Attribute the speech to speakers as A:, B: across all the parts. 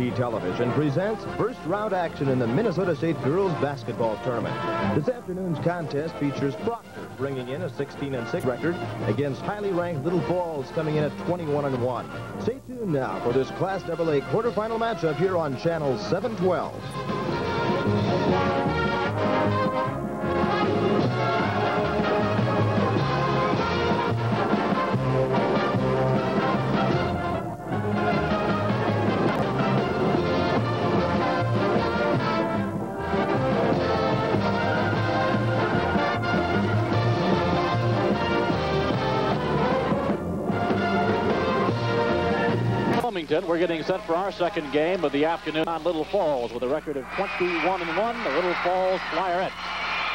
A: TNT Television presents first round action in the Minnesota State Girls Basketball Tournament. This afternoon's contest features Proctor bringing in a 16-6 record against highly ranked Little Falls coming in at 21-1. Stay tuned now for this Class AA quarterfinal matchup here on Channel 712.
B: We're getting set for our second game of the afternoon on Little Falls with a record of 21-1, the Little Falls Flyerette.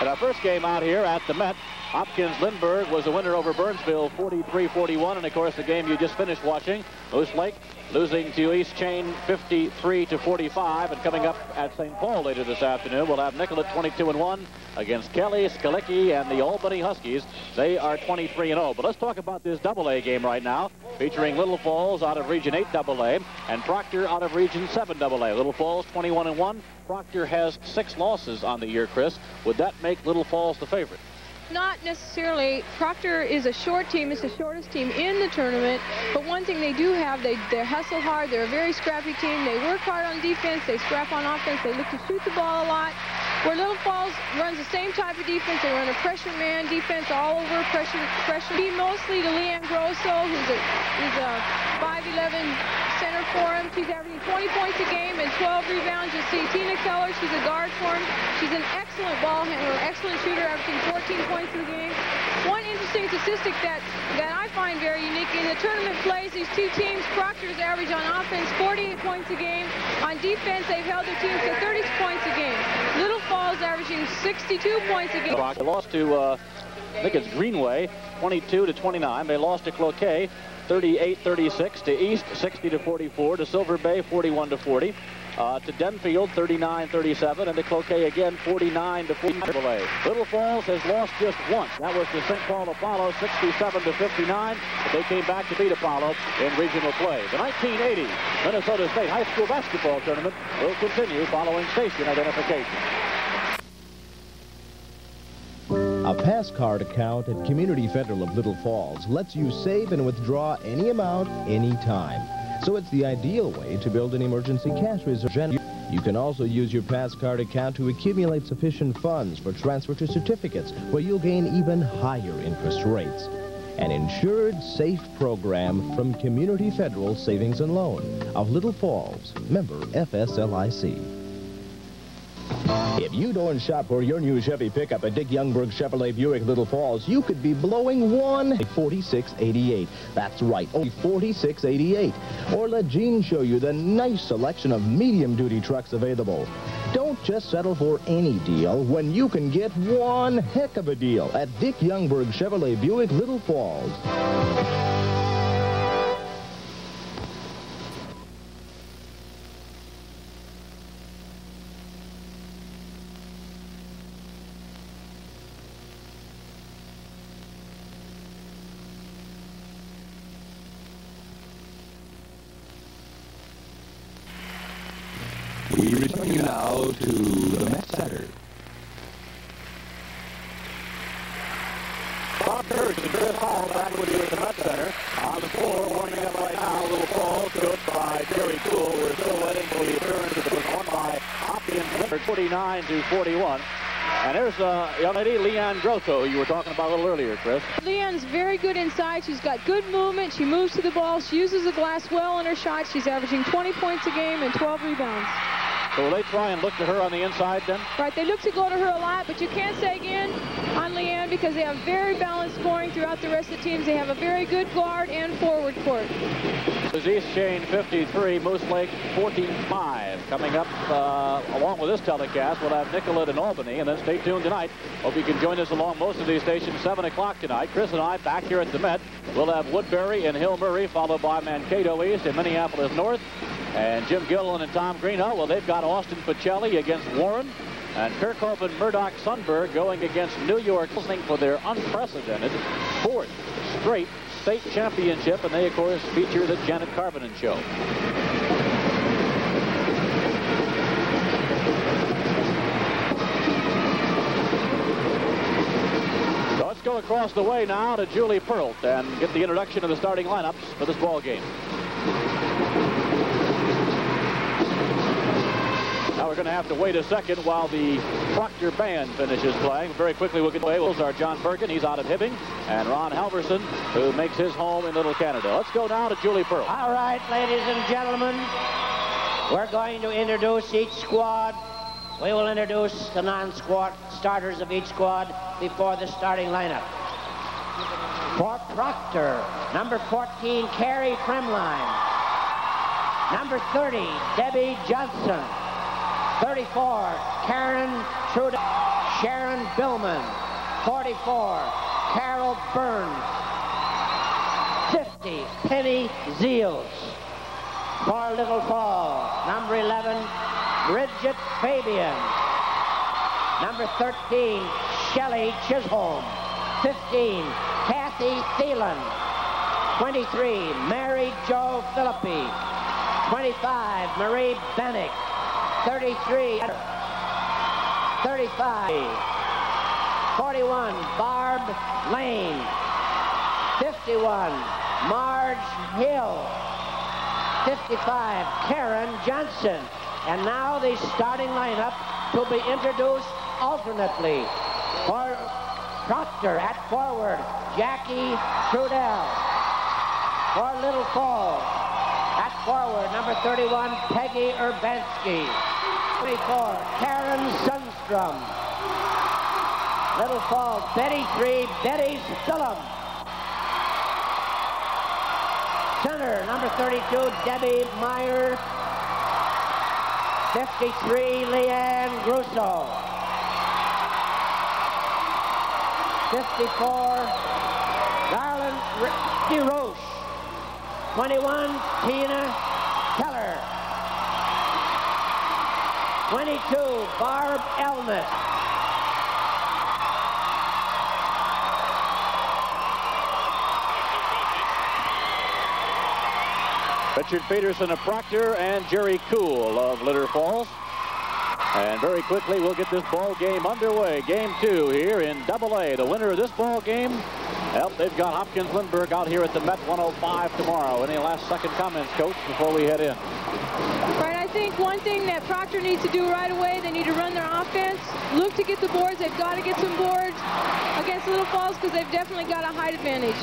B: And our first game out here at the Met, Hopkins-Lindbergh was the winner over Burnsville 43-41, and of course the game you just finished watching, Moose Lake losing to East Chain 53-45, and coming up at St. Paul later this afternoon, we'll have Nicollet 22-1 against Kelly, Skalicki, and the Albany Huskies. They are 23-0. But let's talk about this AA game right now, featuring Little Falls out of Region 8 AA and Proctor out of Region 7 AA. Little Falls 21-1. Proctor has 6 losses on the year, Chris. Would that make Little Falls the favorite?
C: Not necessarily. Proctor is a short team. It's the shortest team in the tournament. But one thing they do have, they hustle hard. They're a very scrappy team. They work hard on defense. They scrap on offense. They look to shoot the ball a lot. Where Little Falls runs the same type of defense. They run a pressure man defense all over, pressure. Mostly to Leanne Grosso, who's a 5'11" center for him. She's averaging 20 points a game and 12 rebounds. You'll see Tina Keller, she's a guard for him. She's an excellent ball handler, excellent shooter, averaging 14 points a game. One interesting statistic that I find very unique in the tournament plays, these two teams, Proctor's average on offense 48 points a game. On defense, they've held their teams to 30 points a game. Little Falls averaging 62 points a game.
B: They lost to, I think it's Greenway, 22-29. They lost to Cloquet, 38-36, to East, 60-44, to Silver Bay, 41-40, to Denfield, 39-37, and to Cloquet again, 49-40. Little Falls has lost just once. That was to St. Paul Apollo, 67-59, but they came back to beat Apollo in regional play. The 1980 Minnesota State High School Basketball Tournament will continue following station identification.
A: A pass card account at Community Federal of Little Falls lets you save and withdraw any amount, anytime. So it's the ideal way to build an emergency cash reserve. You can also use your pass card account to accumulate sufficient funds for transfer to certificates, where you'll gain even higher interest rates. An insured, safe program from Community Federal Savings and Loan of Little Falls, member FSLIC. If you don't shop for your new Chevy pickup at Dick Youngberg Chevrolet Buick Little Falls, you could be blowing $46.88. That's right, only $46.88. Or let Gene show you the nice selection of medium-duty trucks available. Don't just settle for any deal when you can get one heck of a deal at Dick Youngberg Chevrolet Buick Little Falls.
D: We return you now to the Met Center.
B: Proctor and Chris Hall back with you at the Met Center. On the floor, warming up right now, Little Falls, coached by Jerry Cool. We're still waiting for the appearance that was won by Hopkins, 49-41. And there's young lady, Leanne Grotto, who you were talking about a little earlier, Chris.
C: Leanne's very good inside. She's got good movement. She moves to the ball. She uses the glass well in her shot. She's averaging 20 points a game and 12 rebounds.
B: So will they try and look to her on the inside then?
C: Right, they look to go to her a lot, but you can't say again on Leanne because they have very balanced scoring throughout the rest of the teams. They have a very good guard and forward court.
B: East Chain 53, Moose Lake 45. Coming up along with this telecast, we'll have Nicollet and Albany, and then stay tuned tonight. Hope you can join us along most of these stations, 7 o'clock tonight. Chris and I back here at the Met. We'll have Woodbury and Hill Murray, followed by Mankato East and Minneapolis North. And Jim Gilliland and Tom Greeno, well, they've got Austin Pacelli against Warren. And Kirkhope and Murdoch Sundberg going against New York, listening for their unprecedented 4th straight state championship. And they, of course, feature the Janet Carbonen Show. go across the way now to Julie Perlt and get the introduction of the starting lineups for this ball game. Now we're going to have to wait a second while the Proctor band finishes playing. Very quickly we'll get away. Our John Bergen, he's out of Hibbing, and Ron Halverson, who makes his home in Little Canada. Let's go now to Julie Perlt.
E: All right, ladies and gentlemen, we're going to introduce each squad. We will introduce the non-squad starters of each squad before the starting lineup. For Proctor, number 14, Carrie Fremline. Number 30, Debbie Johnson. 34, Karen Trudeau. Sharon Billman. 44, Carol Byrne. 50, Penny Zeals. For Little Falls, number 11, Bridget Fabian. Number 13, Shelley Chisholm. 15, Kathy Thielen. 23, Mary Jo Philippi. 25, Marie Bennick. 33, 35, 41, Barb Lane. 51, Marge Hill. 55, Karen Johnson. And now the starting lineup to be introduced alternately. For Proctor at forward, Jackie Trudell. For Little Falls, at forward, number 31, Peggy Urbanski. 24, Karen Sundstrom. Little Falls, Betty 3, Betty Stillum. Center, number 32, Debbie Meyer. 53, Leanne Grusso. 54, Garland DeRoche. 21, Tina Keller. 22, Barb Elnett.
B: Richard Peterson of Proctor and Jerry Cool of Little Falls. And very quickly we'll get this ball game underway. Game 2 here in AA. The winner of this ball game, well, they've got Hopkins Lindbergh out here at the Met 105 tomorrow. Any last second comments, Coach, before we head in?
C: Right, I think one thing that Proctor needs to do right away, they need to run their offense, look to get the boards. They've got to get some boards against Little Falls because they've definitely got a height advantage.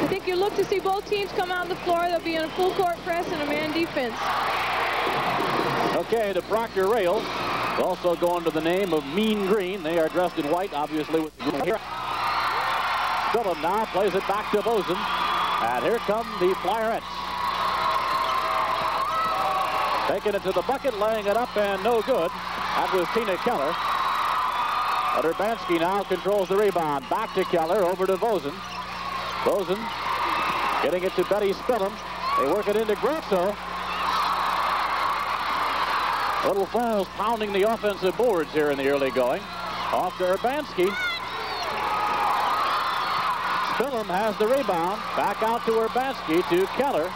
C: I think you look to see both teams come out on the floor. They'll be in a full court press and a man defense.
B: Okay, the Proctor Rails also go under the name of Mean Green. They are dressed in white, obviously, with the green here. Phillip now plays it back to Bozen. And here come the Flyerettes. Taking it to the bucket, laying it up, and no good. That was Tina Keller. But Urbanski now controls the rebound. Back to Keller, over to Bozen. Bozen getting it to Betty Spillum. They work it into Grosso. Little Falls pounding the offensive boards here in the early going. Off to Urbanski. Spillum has the rebound. Back out to Urbanski to Keller.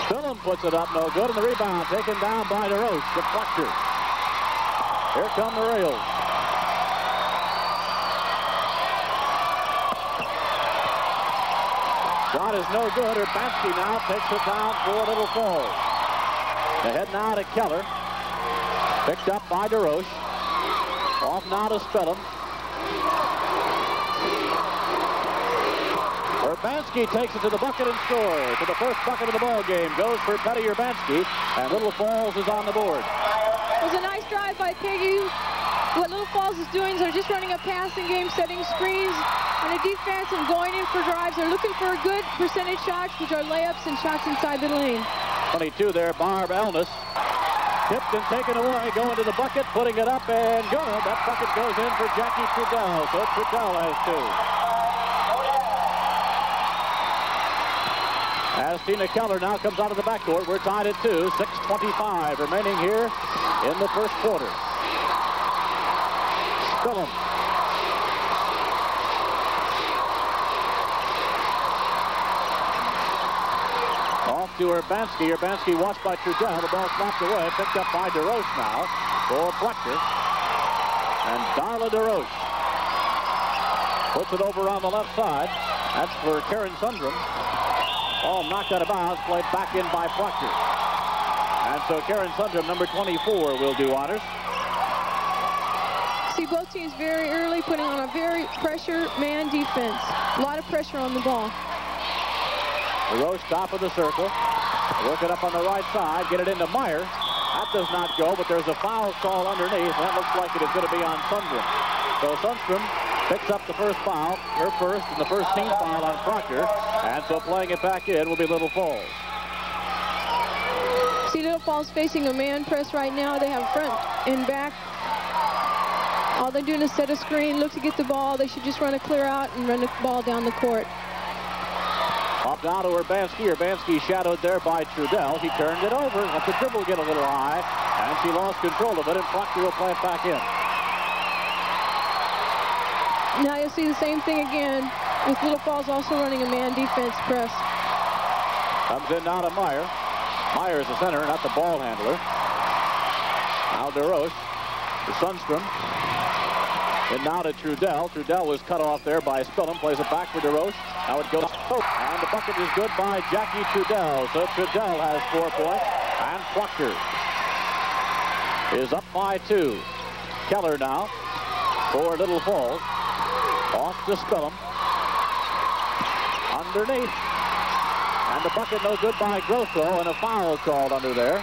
B: Spillum puts it up, no good, and the rebound taken down by DeRoche to Proctor. Here come the Rails. Shot is no good. Urbanski now takes it down for Little Falls. They head now to Keller. Picked up by DeRoche. Off now to Spillum. Urbanski takes it to the bucket and scores. To the first bucket of the ball game goes for Betty Urbanski, and Little Falls is on the board.
C: It was a nice drive by Peggy. What Little Falls is doing is they're just running a passing game, setting screens on a defense and going in for drives. They're looking for good percentage shots, which are layups and shots inside the lane. 22 there, Barb Elness. Tipped and taken away, going to the bucket, putting it up, and good. That bucket goes in for Jackie Trudell, so Trudell has 2. As Tina Keller now comes out of the backcourt, we're tied at 2. 6:25 remaining here in the first quarter. Spillum. Off to Urbanski. Urbanski watched by Trudell. The ball snapped away. Picked up by DeRoche now for Proctor.
B: And Darla DeRoche puts it over on the left side. That's for Karen Sundrum. Oh, knocked out of bounds, played back in by Proctor. And so Karen Sundrum, number 24, will do honors.
C: See, both teams very early putting on a very pressure man defense. A lot of pressure on the ball.
B: DeRoche top of the circle. Work it up on the right side. Get it into Meyer. That does not go, but there's a foul call underneath. That looks like it is going to be on Sundrum. So Sundrum picks up the first foul, her first, and the first team foul on Proctor. And so playing it back in will be Little Falls.
C: See, Little Falls facing a man press right now. They have front and back. All they're doing is set a screen, look to get the ball. They should just run a clear out and run the ball down the court.
B: Off down to Urbanski. Urbanski shadowed there by Trudell. She turned it over. Let the dribble get a little high. And she lost control of it, and Proctor will play it back in.
C: Now you'll see the same thing again with Little Falls also running a man defense press.
B: Comes in now to Meyer. Meyer is the center, not the ball handler. Now DeRoche to Sundstrom. And now to Trudell. Trudell was cut off there by Spillum. Plays it back for DeRoche. Now it goes. And the bucket is good by Jackie Trudell. So Trudell has 4 points. And Proctor is up by 2. Keller now for Little Falls. Off to Spillum. Underneath. And the bucket no good by Grosso. And a foul called under there.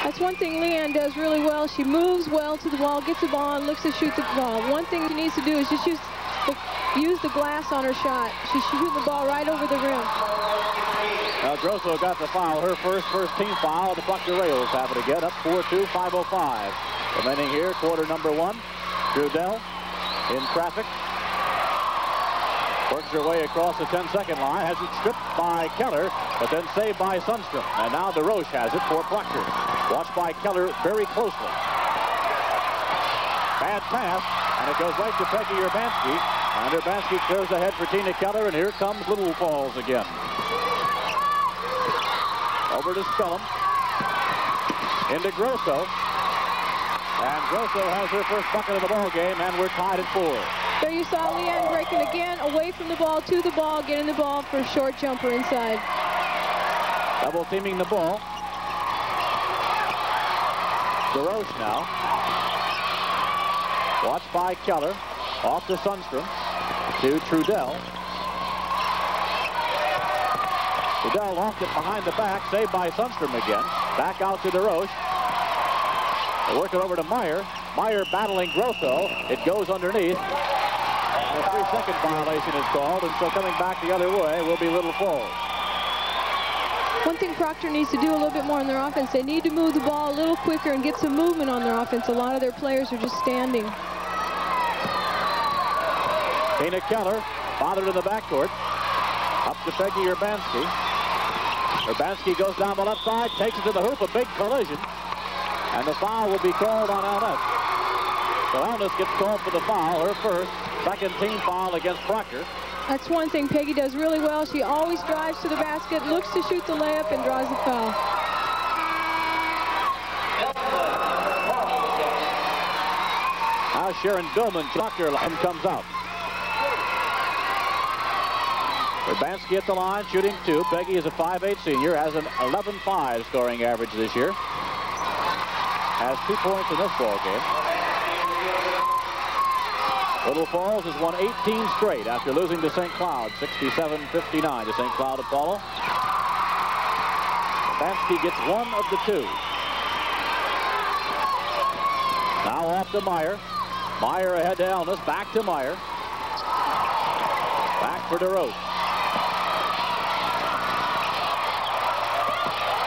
C: That's one thing Leanne does really well. She moves well to the ball, gets the ball, and looks to shoot the ball. One thing she needs to do is just use the glass on her shot. She's shooting the ball right over the rim.
B: Now Grosso got the foul, her first team foul. The Proctor Rails have it again, up 4-2, 5:05. Remaining here, quarter number 1. Trudell in traffic. Works her way across the 10-second line. Has it stripped by Keller, but then saved by Sundstrom. And now DeRoche has it for Proctor. Watched by Keller very closely. Bad pass, and it goes right to Peggy Urbanski. And Urbanski clears ahead for Tina Keller, and here comes Little Falls again. Over to Spillum. Into Grosso. And Grosso has her first bucket of the ball game, and we're tied at 4.
C: There you saw Leanne breaking again, away from the ball, to the ball, getting the ball for a short jumper inside.
B: Double teaming the ball. DeRoche now. Watched by Keller. Off to Sundstrom. To Trudell. Trudell lost it behind the back. Saved by Sundstrom again. Back out to DeRoche. They work it over to Meyer. Meyer battling Grosso. It goes underneath. And a 3-second violation is called. And so coming back the other way will be Little Falls.
C: One thing Proctor needs to do a little bit more on their offense, they need to move the ball a little quicker and get some movement on their offense. A lot of their players are just standing.
B: Tina Keller bothered in the backcourt. Up to Peggy Urbanski. Urbanski goes down the left side, takes it to the hoop, a big collision. And the foul will be called on Elness. So Elness gets called for the foul, her first, second team foul against Proctor.
C: That's one thing Peggy does really well. She always drives to the basket, looks to shoot the layup, and draws the foul.
B: Now Sharon Billman, Proctor line comes out. Urbanski at the line, shooting 2. Peggy is a 5'8" senior, has an 11.5 scoring average this year. Has 2 points in this ball game. Little Falls has won 18 straight after losing to St. Cloud, 67-59 to St. Cloud Apollo. Urbanski gets 1 of the 2. Now off to Meyer. Meyer ahead to Elness, back to Meyer. Back for DeRoche.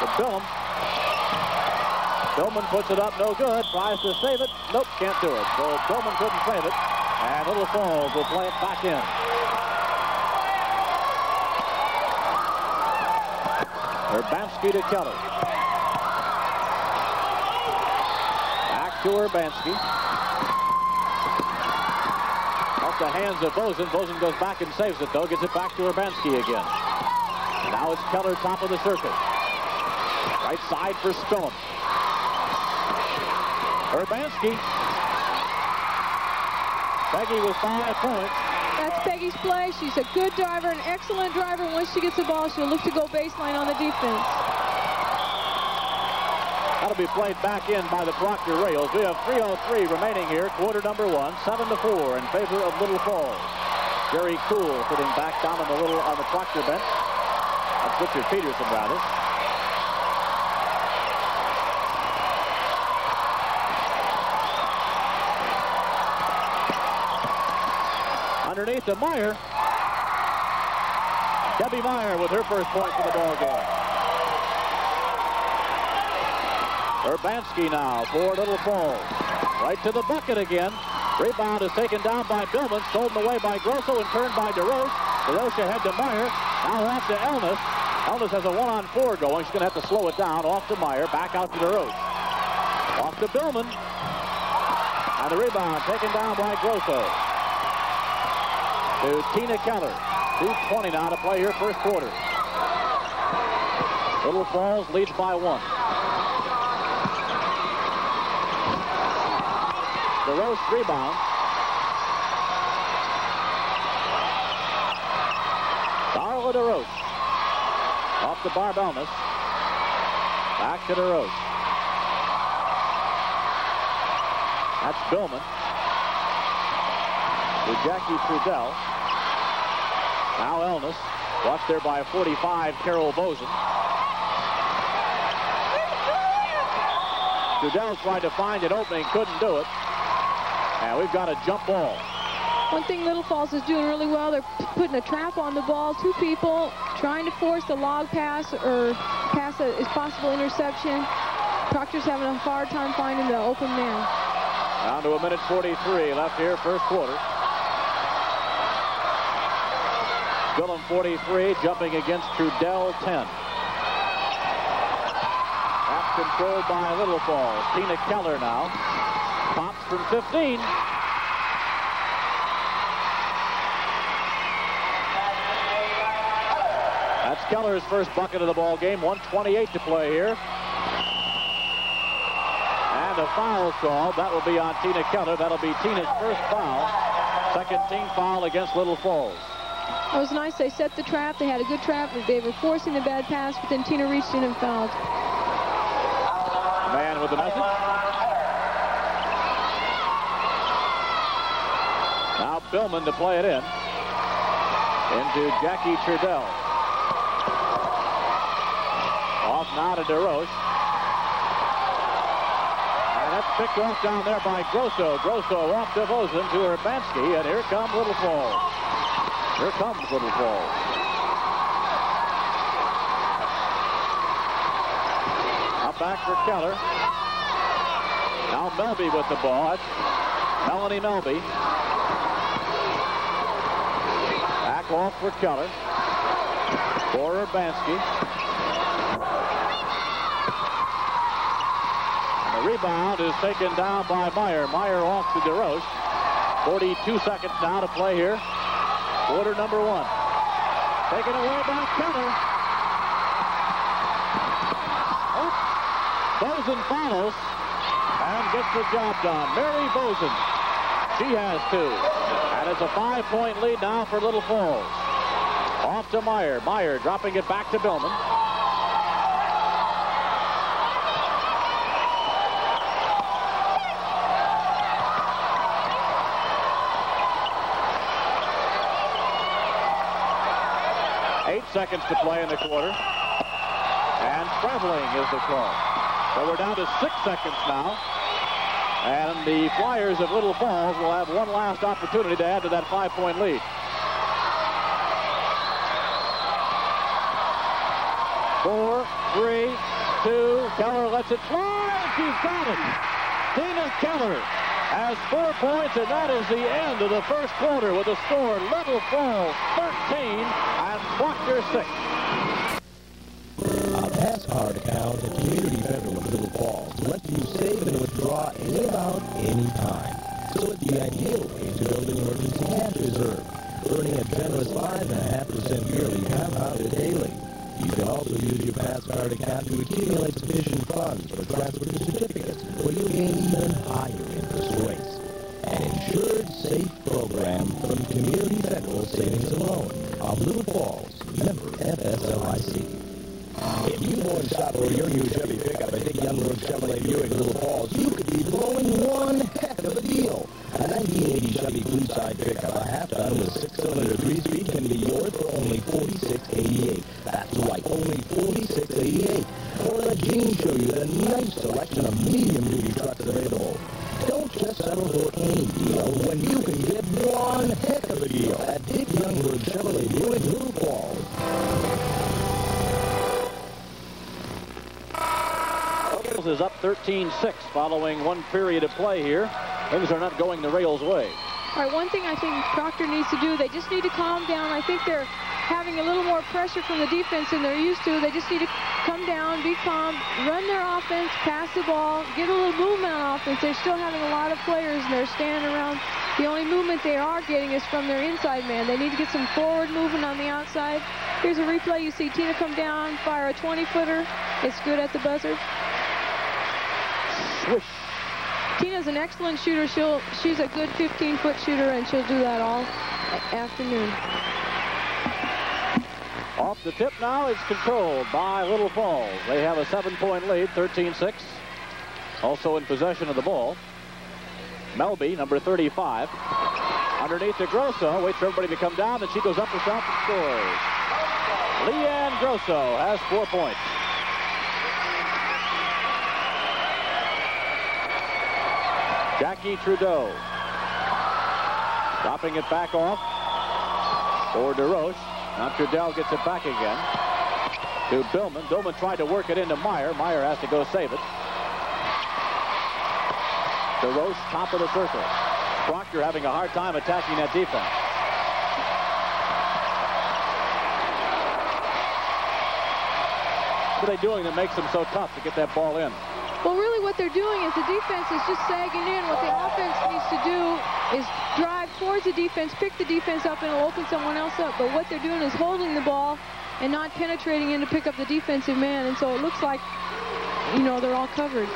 B: To Billum. Billman puts it up, no good. Tries to save it. Nope, can't do it. So Billman couldn't save it. And Little Falls will play it back in. Urbanski to Keller. Back to Urbanski. Off the hands of Bozen. Bozen goes back and saves it, though. Gets it back to Urbanski again. Now it's Keller, top of the circle. Right side for Spillum. Urbanski. Peggy with 5 points.
C: That's Peggy's play. She's a good driver, an excellent driver. Once she gets the ball, she'll look to go baseline on the defense.
B: That'll be played back in by the Proctor Rails. We have 3:03 remaining here, quarter number 1, 7-4 in favor of Little Falls. Jerry Cool sitting back down on the Proctor bench. That's Richard Peterson, rather. Underneath to Meyer. Debbie Meyer with her first point for the ball game. Urbanski now for Little Falls. Right to the bucket again. Rebound is taken down by Billman, stolen away by Grosso and turned by DeRoche. DeRoche ahead to Meyer. Now off to Elnis. Elnis has a 1-on-4 going. She's going to have to slow it down. Off to Meyer. Back out to DeRoche. Off to Billman. And the rebound taken down by Grosso. To Tina Keller. 2:20 now to play here, first quarter. Little Falls leads by 1. DeRoche rebound. Darla DeRoche. Off to Barb Elnis. Back to DeRoche. That's Billman. To Jackie Trudell. Now Elnis. Watched there by 45, Carol Boson. Trudell's tried to find an opening, couldn't do it. And we've got a jump ball.
C: One thing Little Falls is doing really well, they're putting a trap on the ball. 2 people trying to force the log pass or pass that is possible interception. Proctor's having a hard time finding the open man.
B: Down to 1:43 left here, first quarter. Dillon 43, jumping against Trudell 10. That's controlled by Little Falls. Tina Keller now. Pops from 15. That's Keller's first bucket of the ball game. 1:28 to play here. And a foul called. That will be on Tina Keller. That'll be Tina's first foul. Second team foul against Little Falls.
C: It was nice. They set the trap. They had a good trap. They were forcing the bad pass, but then Tina reached in and fouled.
B: Man with the message. Now Billman to play it in. Into Jackie Trudell. Off now to DeRoche. And that's picked off down there by Grosso. Grosso off to Vosen to Urbanski. And here comes Little Falls. Here comes Little Falls. Up back for Keller. Now Melby with the ball. That's Melanie Melby. Back off for Keller. For Urbanski. And the rebound is taken down by Meyer. Meyer off to DeRoche. 42 seconds now to play here. Quarter number 1. Taken away by Keller. Oh, Boson follows and gets the job done. Mary Boson. She has 2. And it's a 5-point lead now for Little Falls. Off to Meyer. Meyer dropping it back to Billman. Seconds to play in the quarter. And traveling is the call. So we're down to 6 seconds now. And the Flyers of Little Falls will have one last opportunity to add to that 5-point lead. 4, 3, 2. Keller lets it fly. She's got it. Tina Keller has 4 points, and that is the end of the first quarter with a score Little Falls 13 and Proctor 6.
A: A pass card account at Community Federal of Little Falls lets you save and withdraw any amount, anytime. So it's the ideal way to build an emergency cash reserve, earning a generous 5.5% yearly compounded daily. You can also use your pass card account to accumulate sufficient funds for transfer to certificates where you gain even higher interest rates. An insured, safe program from Community Federal Savings and Loan of Little Falls, member FSLIC. If you go and shop for your new Chevy pickup at Dick Youngberg Chevrolet Buick Little Falls, you could be blowing one heck of a deal. A 1980 Chevy Blueside pickup, a half-ton with 6-cylinder 3-speed, can be yours for only $46.88. That's right, only $46.88. Or let Gene show you the nice selection of medium-duty trucks available. Don't just settle for any deal when you can get one heck of a deal at Dick Youngberg Chevrolet Buick Little Falls.
B: Is up 13-6 following one period of play here. Things are not going the Rails' way.
C: All right, one thing I think Proctor needs to do, they just need to calm down. I think they're having a little more pressure from the defense than they're used to. They just need to come down, be calm, run their offense, pass the ball, get a little movement on offense. They're still having a lot of players, and they're standing around. The only movement they are getting is from their inside man. They need to get some forward movement on the outside. Here's a replay. You see Tina come down, fire a 20-footer. It's good at the buzzer.
B: Swish.
C: Tina's an excellent shooter. She's a good 15-foot shooter, and she'll do that all afternoon.
B: Off the tip now, it's controlled by Little Falls. They have a 7-point lead, 13-6. Also in possession of the ball. Melby, number 35. Underneath to Grosso. Waits for everybody to come down, and she goes up the shot and scores. Leanne Grosso has 4 points. Jackie Trudeau. Dropping it back off for DeRoche. Now Trudell gets it back again to Billman. Billman tried to work it into Meyer. Meyer has to go save it. DeRoche, top of the circle. Proctor having a hard time attacking that defense. What are they doing that makes them so tough to get that ball in?
C: Well, really what they're doing is the defense is just sagging in. What the offense needs to do is drive towards the defense, pick the defense up, and it'll open someone else up. But what they're doing is holding the ball and not penetrating in to pick up the defensive man. And so it looks like, you know, they're all covered.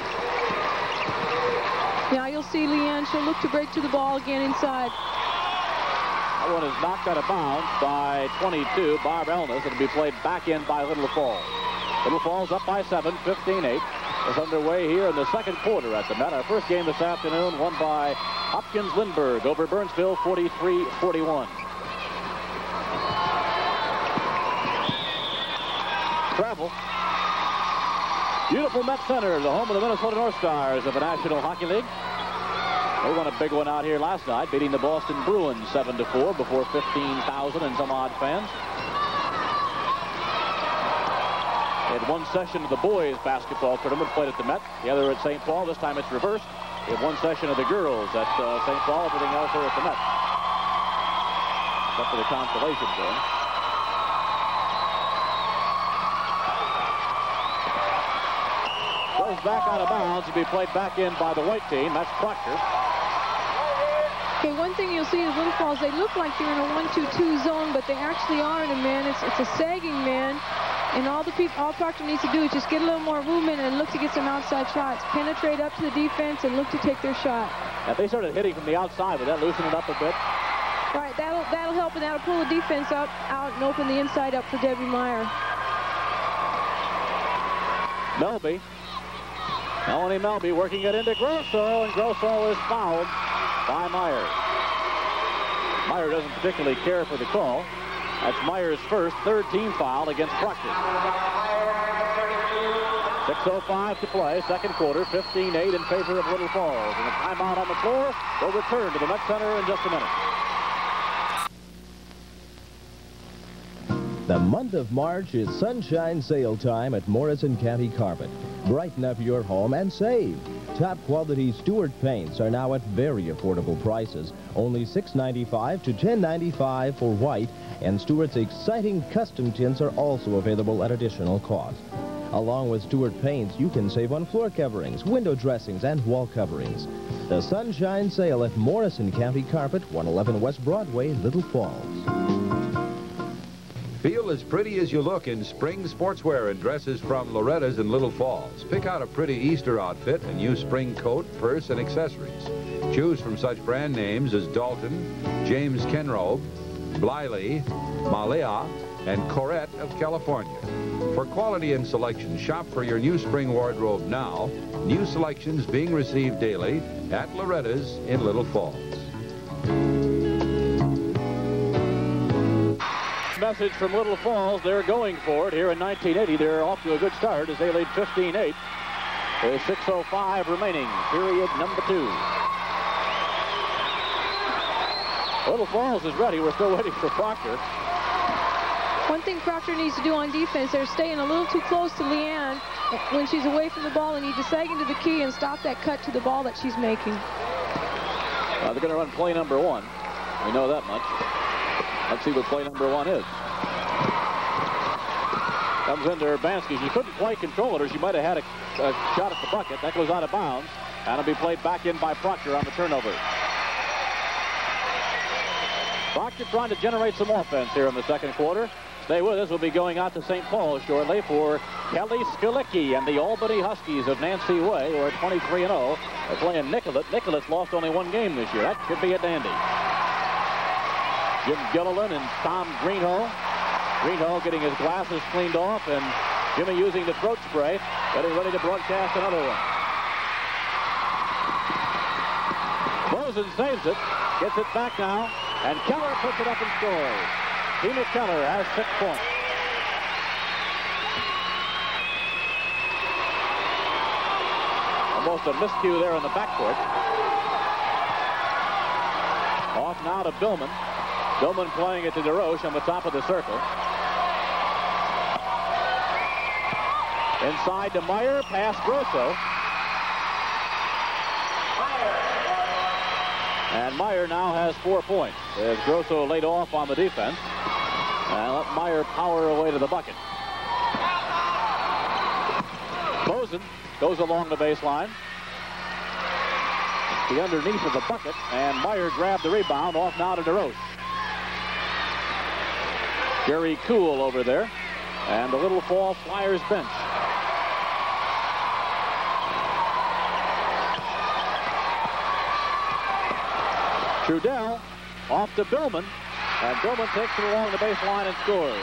C: Now you'll see Leanne. She'll look to break to the ball again inside.
B: That one is knocked out of bounds by 22, Barb Elnes. It'll be played back in by Little Falls. Little Falls up by 7, 15-8. Is underway here in the second quarter at the Met. Our first game this afternoon won by Hopkins Lindbergh over Burnsville, 43-41. Travel. Beautiful Met Center, the home of the Minnesota North Stars of the National Hockey League. They won a big one out here last night, beating the Boston Bruins 7-4 before 15,000 and some odd fans. They had one session of the boys basketball tournament played at the Met, the other at St. Paul. This time it's reversed. They had one session of the girls at St. Paul, everything else here at the Met. Except for the consolation game. Goes back out of bounds to be played back in by the white team. That's Proctor.
C: Okay, one thing you'll see is Little Falls, they look like they're in a 1-2-2 zone, but they actually are in a man. It's a sagging man. And all Proctor needs to do is just get a little more movement and look to get some outside shots. Penetrate up to the defense and look to take their shot.
B: Now, if they started hitting from the outside, would that loosen it up a bit?
C: Right, that'll help, and that'll pull the defense out and open the inside up for Debbie Meyer.
B: Melby. Melanie Melby working it into Grosso, and Grosso is fouled by Meyer. Meyer doesn't particularly care for the call. That's Meyer's first, third team foul against Proctor. 6:05 to play, second quarter, 15-8 in favor of Little Falls. And a timeout on the floor. We'll return to the Met Center in just a minute.
A: The month of March is sunshine sale time at Morrison County Carpet. Brighten up your home and save. Top quality Stewart paints are now at very affordable prices. Only $6.95 to $10.95 for white, and Stewart's exciting custom tints are also available at additional cost. Along with Stewart paints, you can save on floor coverings, window dressings, and wall coverings. The sunshine sale at Morrison County Carpet, 111 West Broadway, Little Falls.
F: Feel as pretty as you look in spring sportswear and dresses from Loretta's in Little Falls. Pick out a pretty Easter outfit and use spring coat, purse, and accessories. Choose from such brand names as Dalton, James Kenrobe, Bliley, Malia, and Corette of California. For quality and selection, shop for your new spring wardrobe now. New selections being received daily at Loretta's in Little Falls.
B: Message from Little Falls. They're going for it here in 1980. They're off to a good start as they lead 15-8. There's 6:05 remaining, period number 2. Little Falls is ready. We're still waiting for Proctor.
C: One thing Proctor needs to do on defense, they're staying a little too close to Leanne when she's away from the ball. They need to sag into the key and stop that cut to the ball that she's making.
B: They're going to run play number 1. We know that much. Let's see what play number 1 is. Comes into Urbanski. She couldn't quite control it, or she might have had a shot at the bucket. That goes out of bounds, and it'll be played back in by Proctor on the turnover. Proctor trying to generate some offense here in the second quarter. Stay with us. We'll be going out to St. Paul shortly for Kelly Skalicki and the Albany Huskies of Nancy Way, who are 23-0. They're playing Nicollet. Nicollet's lost only 1 game this year. That should be a dandy. Jim Gilliland and Tom Greenhall. Greenhall getting his glasses cleaned off, and Jimmy using the throat spray, getting ready to broadcast another one. Boesen saves it, gets it back now, and Keller puts it up and scores. Tina Keller has 6 points. Almost a miscue there in the backcourt. Off now to Billman. Billman playing it to DeRoche on the top of the circle. Inside to Meyer, past Grosso. And Meyer now has 4 points as Grosso laid off on the defense. And let Meyer power away to the bucket. Boesen goes along the baseline. The underneath of the bucket, and Meyer grabbed the rebound. Off now to DeRoche. Jerry Cool over there, and the Little Falls Flyers bench. Trudell off to Billman, and Billman takes it along the baseline and scores.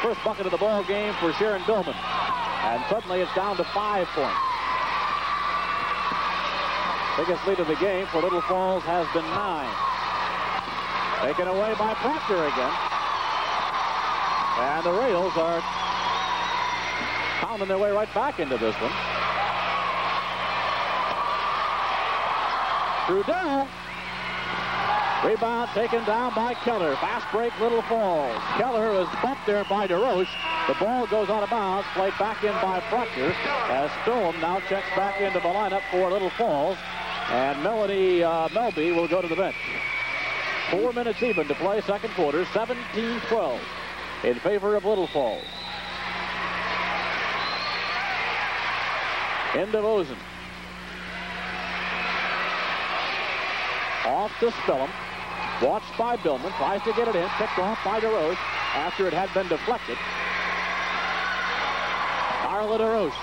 B: First bucket of the ball game for Sharon Billman, and suddenly it's down to 5 points. Biggest lead of the game for Little Falls has been 9. Taken away by Proctor again. And the Rails are pounding their way right back into this one. Trudell. Rebound taken down by Keller. Fast break, Little Falls. Keller was bumped there by DeRoche. The ball goes out of bounds, played back in by Proctor, as Spillum now checks back into the lineup for Little Falls. And Melody Melby will go to the bench. 4 minutes even to play second quarter, 17-12 in favor of Little Falls. Into Boesen. Off to Spillum. Watched by Billman. Tries to get it in. Picked off by DeRoche after it had been deflected. Carla DeRoche.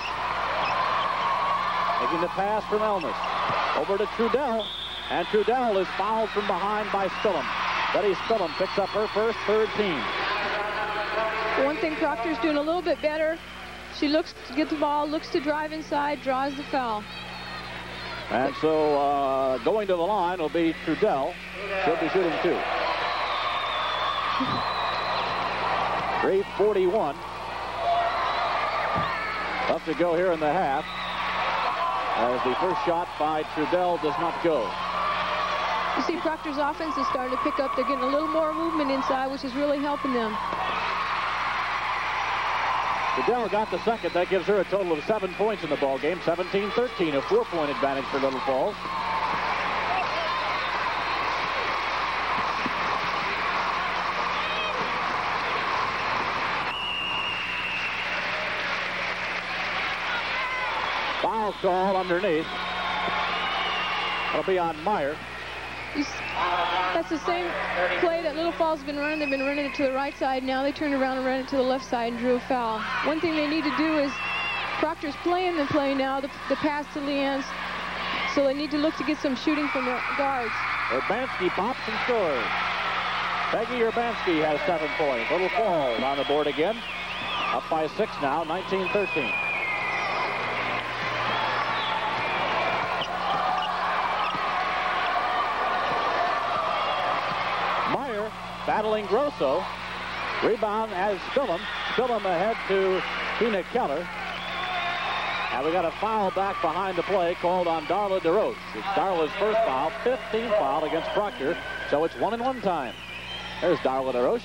B: Taking the pass from Elmas. Over to Trudell. And Trudell is fouled from behind by Spillum. Betty Spillum picks up her first third team.
C: One thing Proctor's doing a little bit better. She looks to get the ball, looks to drive inside, draws the foul.
B: And so going to the line will be Trudell. She'll be shooting 2. 3:41 left to go here in the half, as the first shot by Trudell does not go.
C: You see Proctor's offense is starting to pick up. They're getting a little more movement inside, which is really helping them.
B: Trudell got the second. That gives her a total of 7 points in the ball game. 17-13, a 4-point advantage for Little Falls. Foul call underneath. It'll be on Meyer.
C: That's the same play that Little Falls have been running. They've been running it to the right side. Now they turned around and ran it to the left side and drew a foul. One thing they need to do is, Proctor's playing the play now, the pass to Leanne's. So they need to look to get some shooting from their guards.
B: Urbanski pops and scores. Peggy Urbanski has 7 points. Little Falls on the board again. Up by 6 now, 19-13. Meyer battling Grosso. Rebound has Spillum. Spillum ahead to Tina Keller. And we got a foul back behind the play called on Darla DeRoche. It's Darla's first foul, 15th foul against Proctor. So it's 1-and-1 time. There's Darla DeRoche.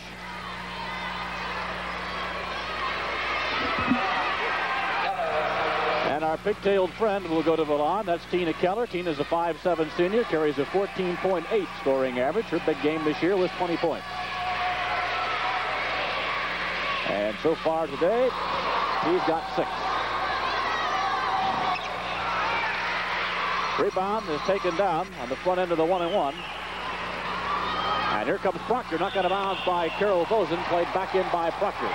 B: And our pigtailed friend will go to the line. That's Tina Keller. Tina's a 5'7" senior, carries a 14.8 scoring average. Her big game this year was 20 points. And so far today, she's got 6. Rebound is taken down on the front end of the 1-and-1. And here comes Proctor, knocked out of bounds by Carol Bozen, played back in by Proctor.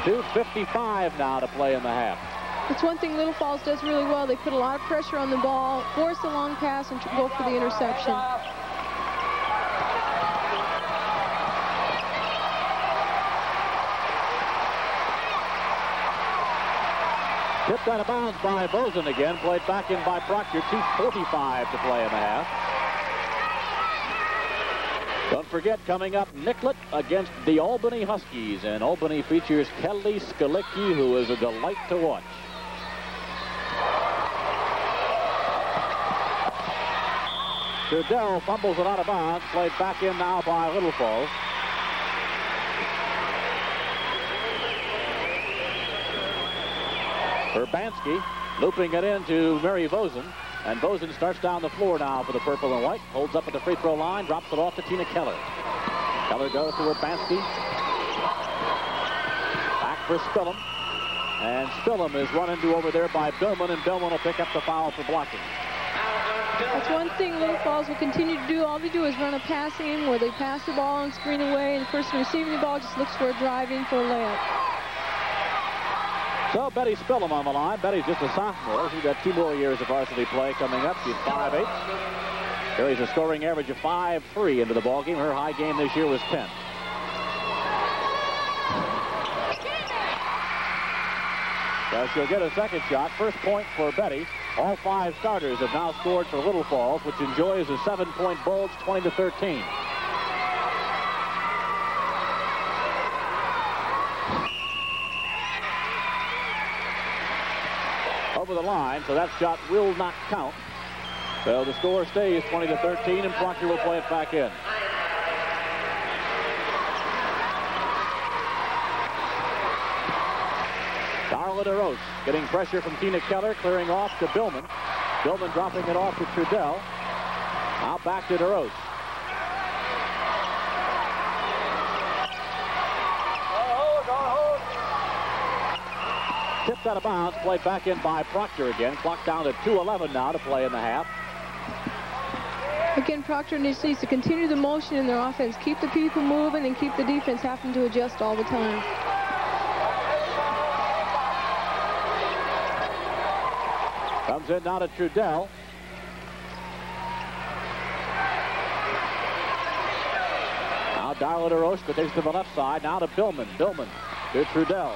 B: 2:55 now to play in the half.
C: It's one thing Little Falls does really well. They put a lot of pressure on the ball, force the long pass, and go for the interception.
B: Tipped out of bounds by Bozen again, played back in by Proctor. 2:45 to play in the half. Don't forget, coming up, Nicollet against the Albany Huskies. And Albany features Kelly Skalicki, who is a delight to watch. Trudell fumbles it out of bounds, played back in now by Little Falls. Urbanski looping it into Mary Bozen. And Bozen starts down the floor now for the purple and white. Holds up at the free throw line, drops it off to Tina Keller. Keller goes to Urbanski. Back for Spillum. And Spillum is run into over there by Billman, and Billman will pick up the foul for blocking.
C: That's one thing Little Falls will continue to do. All they do is run a pass game where they pass the ball and screen away, and the person receiving the ball just looks for a drive in for a layup.
B: So Betty Spillum on the line. Betty's just a sophomore. She's got 2 more years of varsity play coming up. She's 5'8". Carries a scoring average of 5-3 into the ballgame. Her high game this year was 10. So she'll get a second shot. First point for Betty. All 5 starters have now scored for Little Falls, which enjoys a 7-point bulge, 20-13. Over the line, so that shot will not count. So the score stays 20-13, and Proctor will play it back in. Darla DeRoche getting pressure from Tina Keller, clearing off to Billman. Billman dropping it off to Trudell. Now back to DeRoche. Tipped out of bounds, played back in by Proctor again. Clock down to 2:11 now to play in the half.
C: Again, Proctor needs to continue the motion in their offense. Keep the people moving and keep the defense having to adjust all the time.
B: Comes in now to Trudell. Now Darla DeRoche takes to the left side. Now to Billman. Billman to Trudell.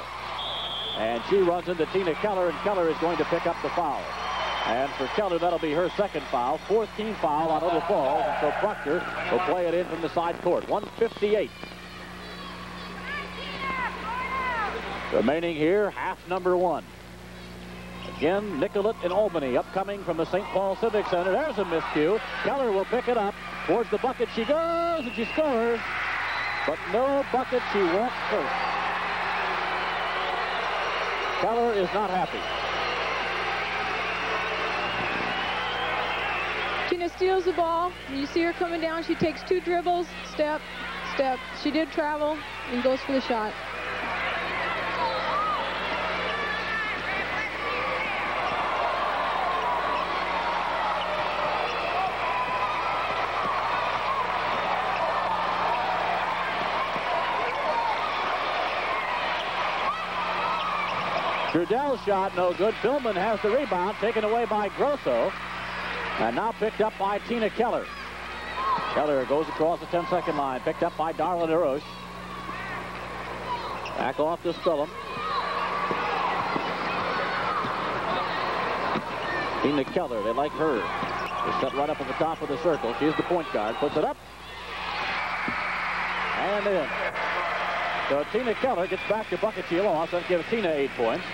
B: And she runs into Tina Keller, and Keller is going to pick up the foul. And for Keller, that'll be her second foul. 14th foul on Little Falls, and so Proctor will play it in from the side court. 1:58. Remaining here, half number 1. Again, Nicollet and Albany upcoming from the St. Paul Civic Center. There's a miscue. Keller will pick it up. Towards the bucket she goes, and she scores. But no bucket, she won't first. Keller is not happy.
C: Tina steals the ball. You see her coming down. She takes 2 dribbles, step, step. She did travel and goes for the shot.
B: Trudell's shot, no good. Billman has the rebound, taken away by Grosso, and now picked up by Tina Keller. Keller goes across the 10-second line, picked up by Darla DeRoche. Back off to Spillum. Tina Keller, they like her. She's set right up at the top of the circle. She's the point guard, puts it up, and in. So Tina Keller gets back to bucket she lost. That gives Tina 8 points.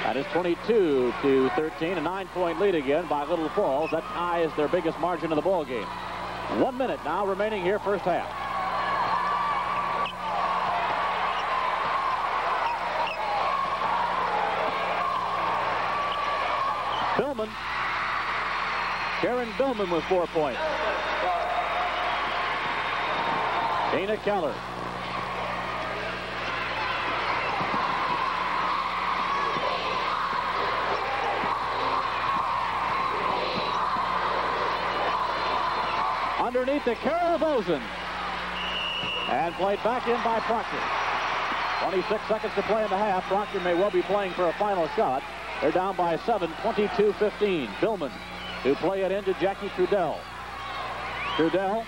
B: That is 22-13, a 9-point lead again by Little Falls. That ties their biggest margin of the ball game. 1 minute now remaining here, first half. Billman. Karen Billman with 4 points. Tina Keller. Underneath the Carol Boson. And played back in by Proctor. 26 seconds to play in the half. Proctor may well be playing for a final shot. They're down by 7, 22-15. Billman to play it into Jackie Trudell. Trudell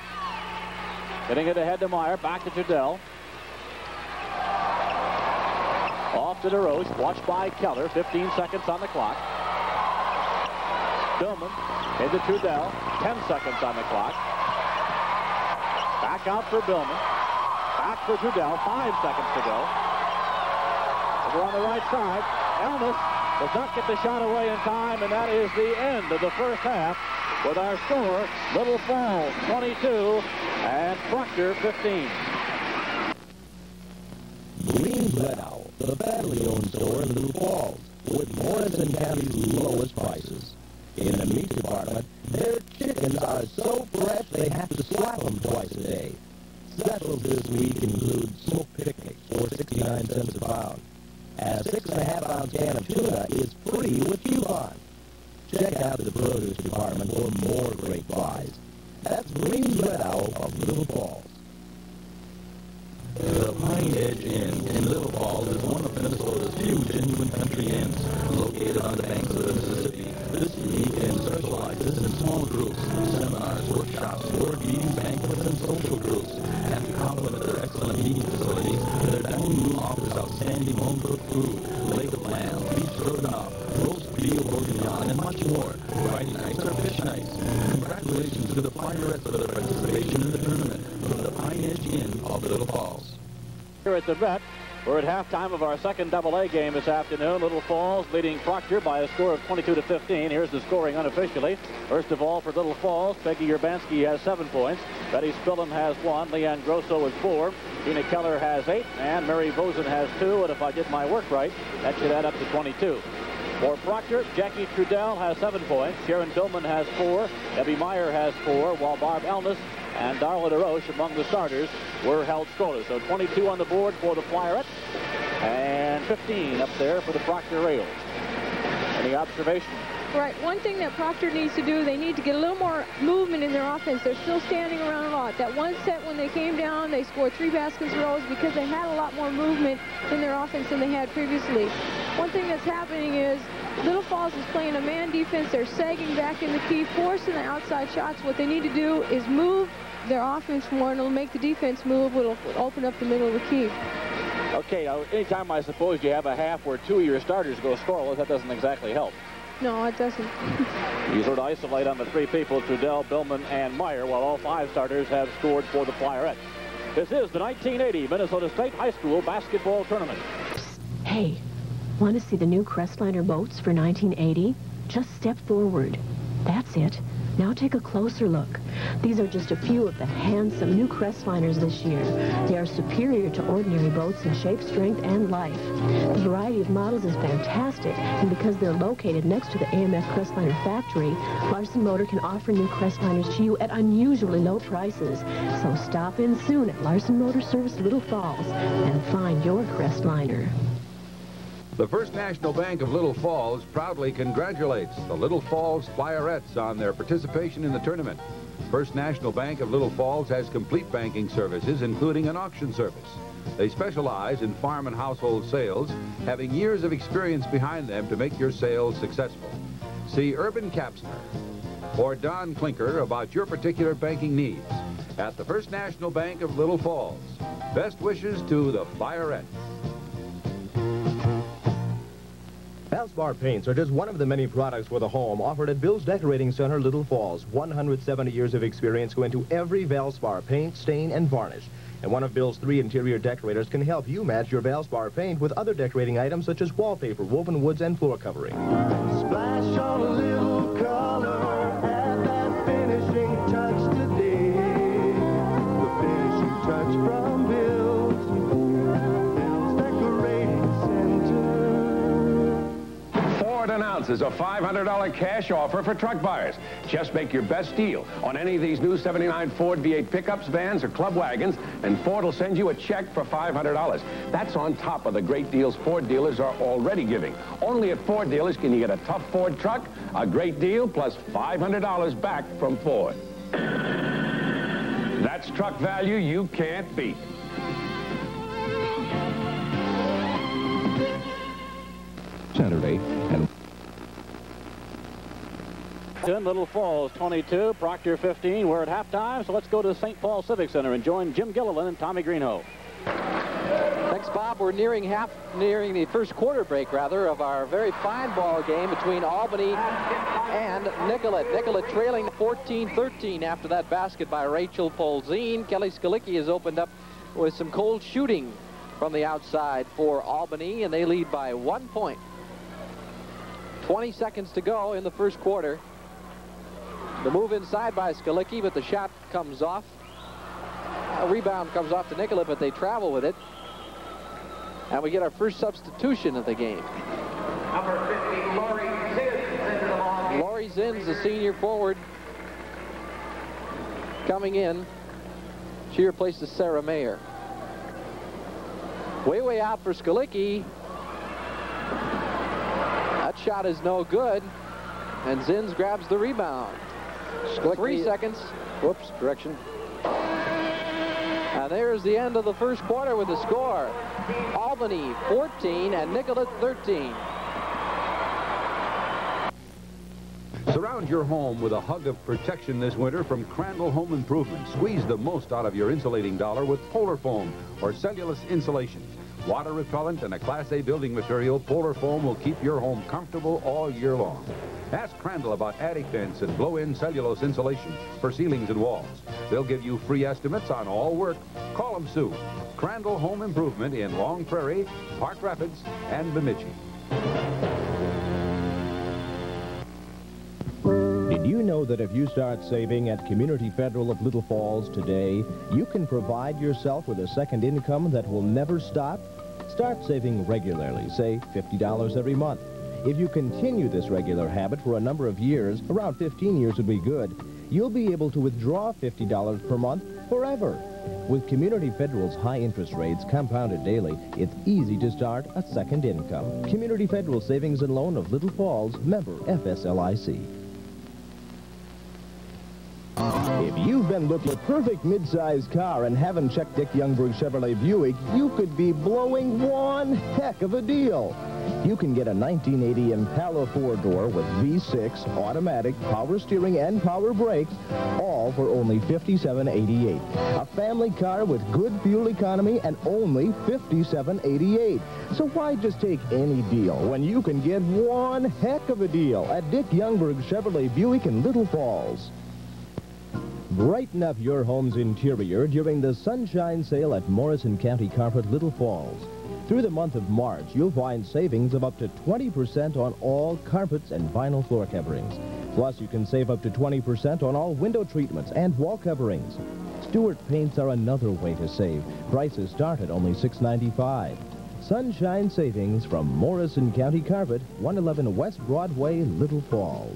B: getting it ahead to Meyer. Back to Trudell. Off to DeRoche. Watched by Keller. 15 seconds on the clock. Billman into Trudell. 10 seconds on the clock. Back out for Billman. Back for Trudell. 5 seconds to go. Over on the right side. Elmas does not get the shot away in time, and that is the end of the first half with our score, Little Falls 22 and Proctor 15.
A: Green's Red Owl, the family-owned store in Little Falls, with Morrison County's lowest prices. In the meat department, their chickens are so fresh they have to slap them twice a day. Specials this week include smoked picnics for 69 cents a pound. A 6.5-ounce can of tuna is free with coupon. Check out the produce department for more great buys. That's Green's Red Owl of Little Falls.
D: The Pine Edge Inn in Little Falls is one of Minnesota's few genuine country inns, located on the banks of the Mississippi. This unique inn specializes in small groups, seminars, workshops, board meetings, banquets, and social groups. And to complement their excellent meeting facilities, their dining room offers outstanding home-cooked food, leg of lamb, beef stroganoff, roast veal bourguignon, and much more. Friday nights are fish nights. Congratulations to the Pirates for their participation in the tournament from the Pine Edge Inn of Little Falls.
B: Here at the Met, we're at halftime of our second AA game this afternoon. Little Falls leading Proctor by a score of 22-15. Here's the scoring unofficially. First of all, for Little Falls, Peggy Urbanski has 7 points. Betty Spillum has 1. Leanne Grosso has 4. Tina Keller has 8. And Mary Vosen has 2. And if I did my work right, that should add up to 22. For Proctor, Jackie Trudell has 7 points. Sharon Billman has 4. Debbie Meyer has 4. While Barb Elmas and Darla DeRoche, among the starters, were held scoreless. So 22 on the board for the Flyerets and 15 up there for the Proctor Rails. Any observations?
C: Right. One thing that Proctor needs to do, they need to get a little more movement in their offense. They're still standing around a lot. That one set when they came down, they scored 3 baskets in rows because they had a lot more movement in their offense than they had previously. One thing that's happening is Little Falls is playing a man defense. They're sagging back in the key, forcing the outside shots. What they need to do is move their offense more, and it'll make the defense move. It'll open up the middle of the key.
B: Okay, anytime I suppose you have a half where 2 of your starters go scoreless, that doesn't exactly help.
C: No, it doesn't.
B: You sort of isolate on the 3 people, Trudell, Billman, and Meyer, while all 5 starters have scored for the Flyerets. This is the 1980 Minnesota State High School Basketball Tournament.
G: Hey, want to see the new Crestliner boats for 1980? Just step forward. That's it. Now take a closer look. These are just a few of the handsome new Crestliners this year. They are superior to ordinary boats in shape, strength, and life. The variety of models is fantastic, and because they're located next to the AMF Crestliner factory, Larson Motor can offer new Crestliners to you at unusually low prices. So stop in soon at Larson Motor Service Little Falls and find your Crestliner.
F: The First National Bank of Little Falls proudly congratulates the Little Falls Flyerettes on their participation in the tournament. First National Bank of Little Falls has complete banking services, including an auction service. They specialize in farm and household sales, having years of experience behind them to make your sales successful. See Urban Kapsner or Don Klinker about your particular banking needs at the First National Bank of Little Falls. Best wishes to the Flyerettes.
A: Valspar paints are just one of the many products for the home offered at Bill's Decorating Center, Little Falls. 170 years of experience go into every Valspar paint, stain, and varnish. And one of Bill's 3 interior decorators can help you match your Valspar paint with other decorating items such as wallpaper, woven woods, and floor covering.
H: Splash on a little color, add that finishing touch today. The finishing touch from Bill's Decorating Center.
I: Ford announces a $500 cash offer for truck buyers. Just make your best deal on any of these new '79 Ford V8 pickups, vans, or club wagons, and Ford will send you a check for $500. That's on top of the great deals Ford dealers are already giving. Only at Ford dealers can you get a tough Ford truck, a great deal, plus $500 back from Ford. That's truck value you can't beat.
A: Saturday, and
B: Little Falls 22, Proctor 15. We're at halftime, so let's go to the St. Paul Civic Center and join Jim Gilliland and Tommy Greenhoe.
J: Thanks, Bob. We're nearing the first quarter break, rather, of our very fine ball game between Albany and Nicollet. Nicollet trailing 14-13 after that basket by Rachel Polzine. Kelly Skalicki has opened up with some cold shooting from the outside for Albany, and they lead by 1 point. 20 seconds to go in the first quarter. The move inside by Skalicki, but the shot comes off. A rebound comes off to Nicollet, but they travel with it. And we get our first substitution of the game.
K: Number 50, Lori Zins into the ball game.
J: Lori Zins, the senior forward, coming in. She replaces Sarah Mayer. Way out for Skalicki. That shot is no good, and Zins grabs the rebound. 3 seconds.
B: Whoops, correction.
J: And there's the end of the first quarter with the score. Albany 14 and Nicollet 13.
F: Surround your home with a hug of protection this winter from Crandall Home Improvement. Squeeze the most out of your insulating dollar with Polar Foam or cellulose insulation. Water repellent and a Class A building material, Polar Foam will keep your home comfortable all year long. Ask Crandall about attic vents and blow-in cellulose insulation for ceilings and walls. They'll give you free estimates on all work. Call them soon. Crandall Home Improvement in Long Prairie, Park Rapids, and Bemidji.
A: did you know that if you start saving at Community Federal of Little Falls today, you can provide yourself with a second income that will never stop? Start saving regularly, say $50 every month. If you continue this regular habit for a number of years, around 15 years would be good, you'll be able to withdraw $50 per month forever. With Community Federal's high interest rates compounded daily, it's easy to start a second income. Community Federal Savings and Loan of Little Falls, member FSLIC. If you've been looking for a perfect mid-sized car and haven't checked Dick Youngberg Chevrolet Buick, you could be blowing one heck of a deal. You can get a 1980 Impala 4-door with V6, automatic, power steering, and power brakes, all for only $57.88. A family car with good fuel economy and only $57.88. So why just take any deal when you can get one heck of a deal at Dick Youngberg Chevrolet Buick in Little Falls? Brighten up your home's interior during the Sunshine Sale at Morrison County Carpet, Little Falls. Through the month of March, you'll find savings of up to 20% on all carpets and vinyl floor coverings. Plus, you can save up to 20% on all window treatments and wall coverings. Stewart paints are another way to save. Prices start at only $6.95. Sunshine savings from Morrison County Carpet, 111 West Broadway, Little Falls.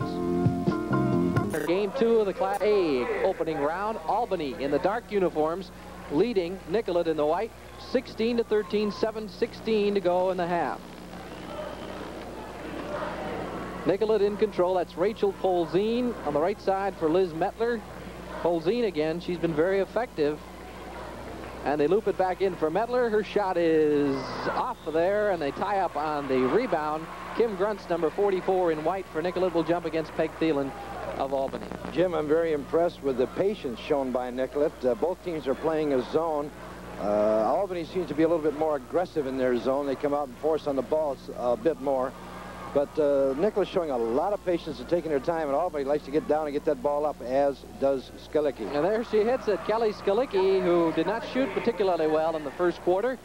J: Game 2 of the Class A opening round. Albany in the dark uniforms leading Nicollet in the white 16-13, 7:16 to go in the half. Nicollet in control. That's Rachel Polzine on the right side for Liz Mettler. Polzine again. She's been very effective. And they loop it back in for Mettler. Her shot is off of there, and they tie up on the rebound. Kim Gruntz, number 44 in white for Nicollet, will jump against Peg Thielen of Albany.
L: Jim, I'm very impressed with the patience shown by Nicollet. Both teams are playing a zone. Albany seems to be a little bit more aggressive in their zone. They come out and force on the ball a bit more. But Nicollet showing a lot of patience and taking their time, and Albany likes to get down and get that ball up, as does Skalicki.
J: And there she hits it. Kelly Skalicki, who did not shoot particularly well in the first quarter,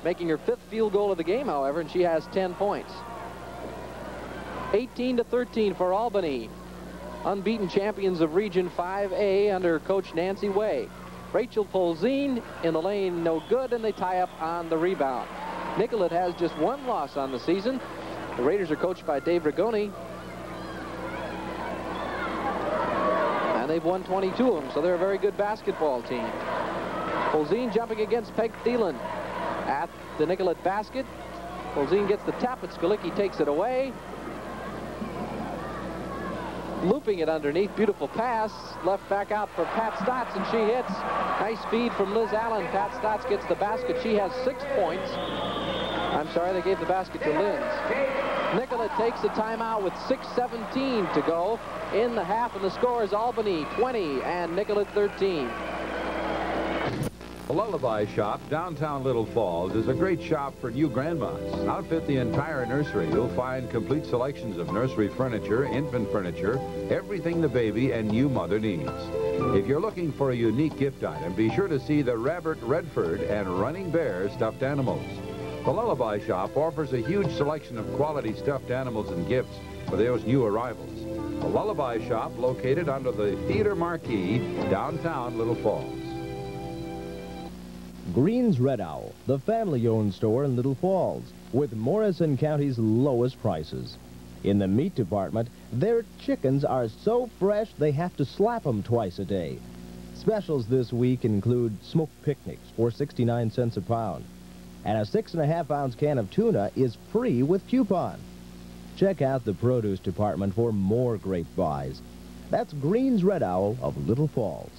J: making her 5th field goal of the game, however, and she has 10 points. 18-13 for Albany. Unbeaten champions of Region 5A under Coach Nancy Way. Rachel Polzine in the lane, no good, and they tie up on the rebound. Nicollet has just 1 loss on the season. The Raiders are coached by Dave Rigoni. And they've won 22 of them, so they're a very good basketball team. Polzine jumping against Peg Thielen at the Nicollet basket. Polzine gets the tap, but Skalicki takes it away. Looping it underneath. Beautiful pass. Left back out for Pat Stotts, and she hits. Nice speed from Liz Allen. Pat Stotts gets the basket. She has 6 points. I'm sorry, they gave the basket to Linz. Nicollet takes a timeout with 6:17 to go in the half, and the score is Albany 20 and Nicollet 13.
F: The Lullaby Shop, downtown Little Falls, is a great shop for new grandmas. Outfit the entire nursery. You'll find complete selections of nursery furniture, infant furniture, everything the baby and new mother needs. If you're looking for a unique gift item, be sure to see the Rabbit Redford and Running Bear stuffed animals. The Lullaby Shop offers a huge selection of quality stuffed animals and gifts for those new arrivals. The Lullaby Shop, located under the Theater Marquee, downtown Little Falls.
A: Green's Red Owl, the family-owned store in Little Falls, with Morrison County's lowest prices. In the meat department, their chickens are so fresh they have to slap them twice a day. Specials this week include smoked picnics for 69 cents a pound. And a 6.5-ounce can of tuna is free with coupon. Check out the produce department for more great buys. That's Green's Red Owl of Little Falls.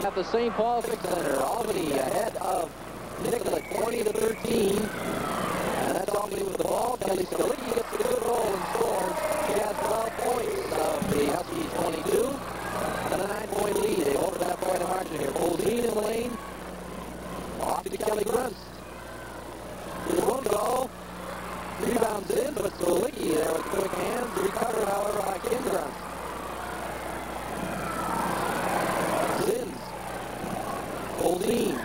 J: At the St. Paul Civic Center, Albany ahead of Nicollet 20-13. And that's Albany with the ball. Kelly Skalicki gets a good roll and scores. She has 12 points of the Huskies 22. And a 9-point lead. They opened up quite a margin here. Polzine in the lane. Off to Kelly Gruntz. It won't go. Rebounds in, but Skalicki there with quick hands. Recovered, however, by Kim Gruntz. Zins. Polzine.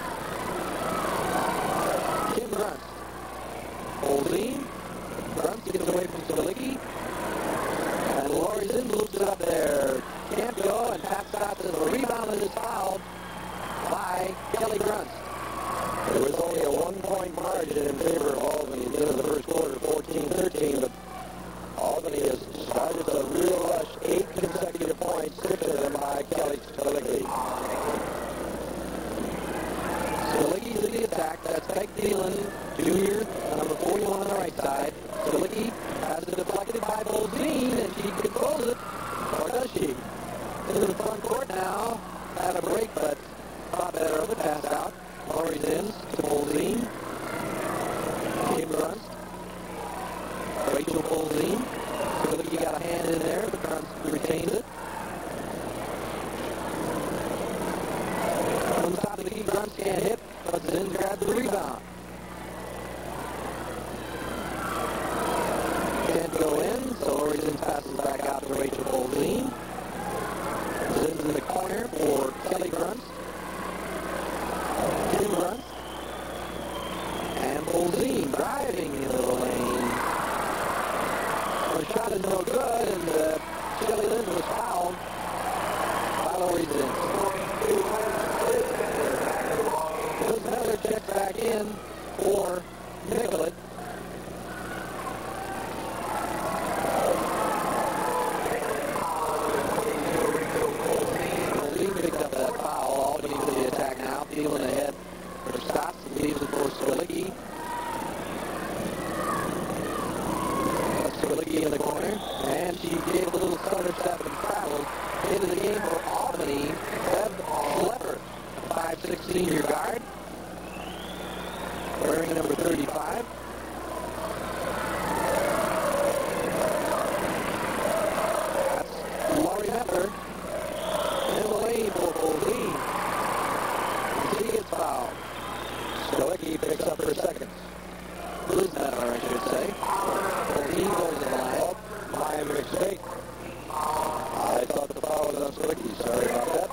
J: Kim Gruntz. Polzine. Gruntz gets away from Skalicki. And Lori Zins loops it up there. Can't go, and Pat Stotts is a rebound and is fouled by Kelly Gruntz.
L: There was only a 1-point margin in favor of Albany at the end of the first quarter, 14-13, but Albany has started a real rush, 8 consecutive points, 6 of them by Kelly Skalicki.
J: Skalicki's in the attack. That's Peg Thielen, junior, number 41 on the right side. Skalicki has it deflected by Polzine, and she controls it. Or does she? Into the front court now. Had a break, but thought better of it. Pass out. Lori Zins to Polzine. Kim Gruntz. Rachel Polzine. Skalicki got a hand in there, but Gruntz retains it. From the top of the key, Gruntz can't hit, but Zins grabs the rebound. Can't go in, so Lori Zins passes back out to Rachel Polzine. Zins in the corner for Kelly Gruntz. Kim Gruntz. And Polzine driving into the lane. Her shot is no good, and Shelly Lynn was fouled by Lori Zins. Liz Miller checks back in for Nicollet. Thielen ahead for Stotts, leaves it for Skalicki. Southern step and traveled into the game for Albany. Bev Schlepper, 5'6" senior guard, wearing number 35. That's Laurie Mettler in the lane for Boldine. He gets fouled. Stolicki picks up her second. Liz Mettler, I should say. Boldine goes in the line. My mistake. I thought the foul was on Stolicki. Sorry about that.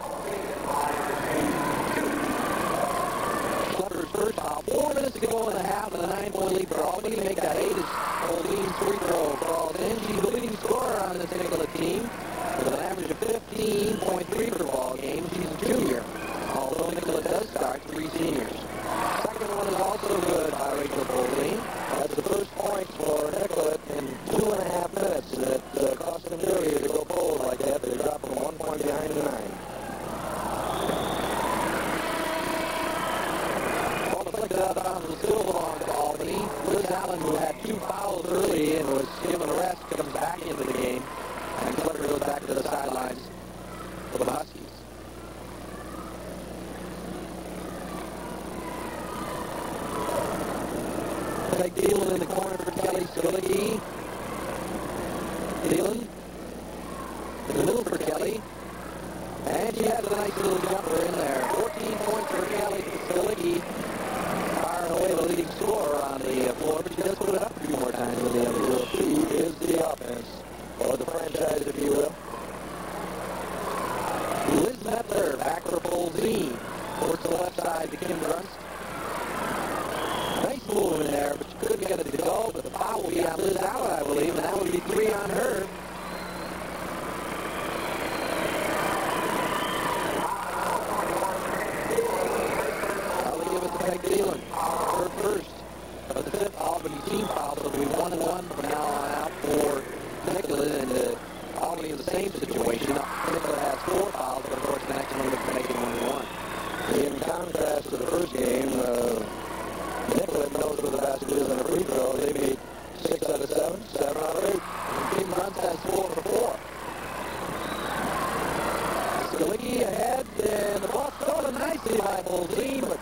J: Schlepper's first foul. 4 minutes to go in the half of the 9-point lead for Albany. Make that 8 as Boldine's free throw falls in. She's the leading scorer on this Nicollet team with an average of 15.3 per ball game. She's a junior, although Nicollet does start 3 seniors. Second one is also good by Rachel Boldine. That's the first points for Nicollet in 2.5 minutes. That cost them earlier to go forward like that. They dropped from 1 point behind to 9. Well, the flick out of bounds will still belong to Albany. Liz Allen, who had 2 fouls early and was given a rest, comes back into the game. And Schlepper goes back to the sidelines for the Huskies. Peg Thielen in the corner for Kelly Stolicki. Thielen in the middle for Kelly. And she has a nice little jumper in there. 14 points for Kelly Stolicki. Firing away the leading scorer on the floor, but she does put it up a few more times than the other two. She is the offense, or the franchise, if you will. Liz Mettler back for Boldine. Towards the left side to Kim Grunst. Nice move in there, but she couldn't get it to go. But the foul will be on Liz Allen, I believe, and that would be 3 on her. I'll give it to Peg Thielen. Her first of the 5th Albany team foul, so it'll be 1-1 from now on out for Nicollet, and Albany in the same situation. Nicollet has 4 fouls, but of course the next one is to make it 1-1. In contrast to the first game, Nicollet knows where the basket is on a free throw. They made 6 out of 7, 7 out of 8. And Kim Grunst has 4 for 4. Stolicki ahead, and the ball stolen nicely by Boldine, but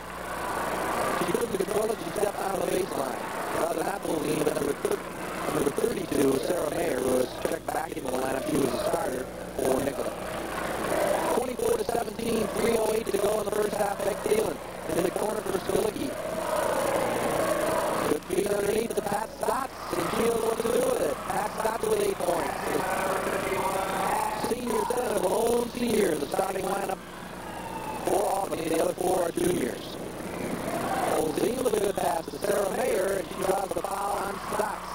J: she couldn't control it. She stepped out of the baseline. Rather not Boldine, but number 32, Sarah Mayer, who was checked back into the lineup. She was a starter for Nicollet. 24-17, 3:08 to go in the first half. Peg Thielen in the corner for Stolicki. Good feed underneath the Pat Stotts, and she knows what to do with it. Pat Stotts with 8 points. Senior center, the lone senior in the starting lineup for Albany. The other 4 are juniors. Boldine with a good pass to Sarah Mayer, and she draws the foul on Stotts.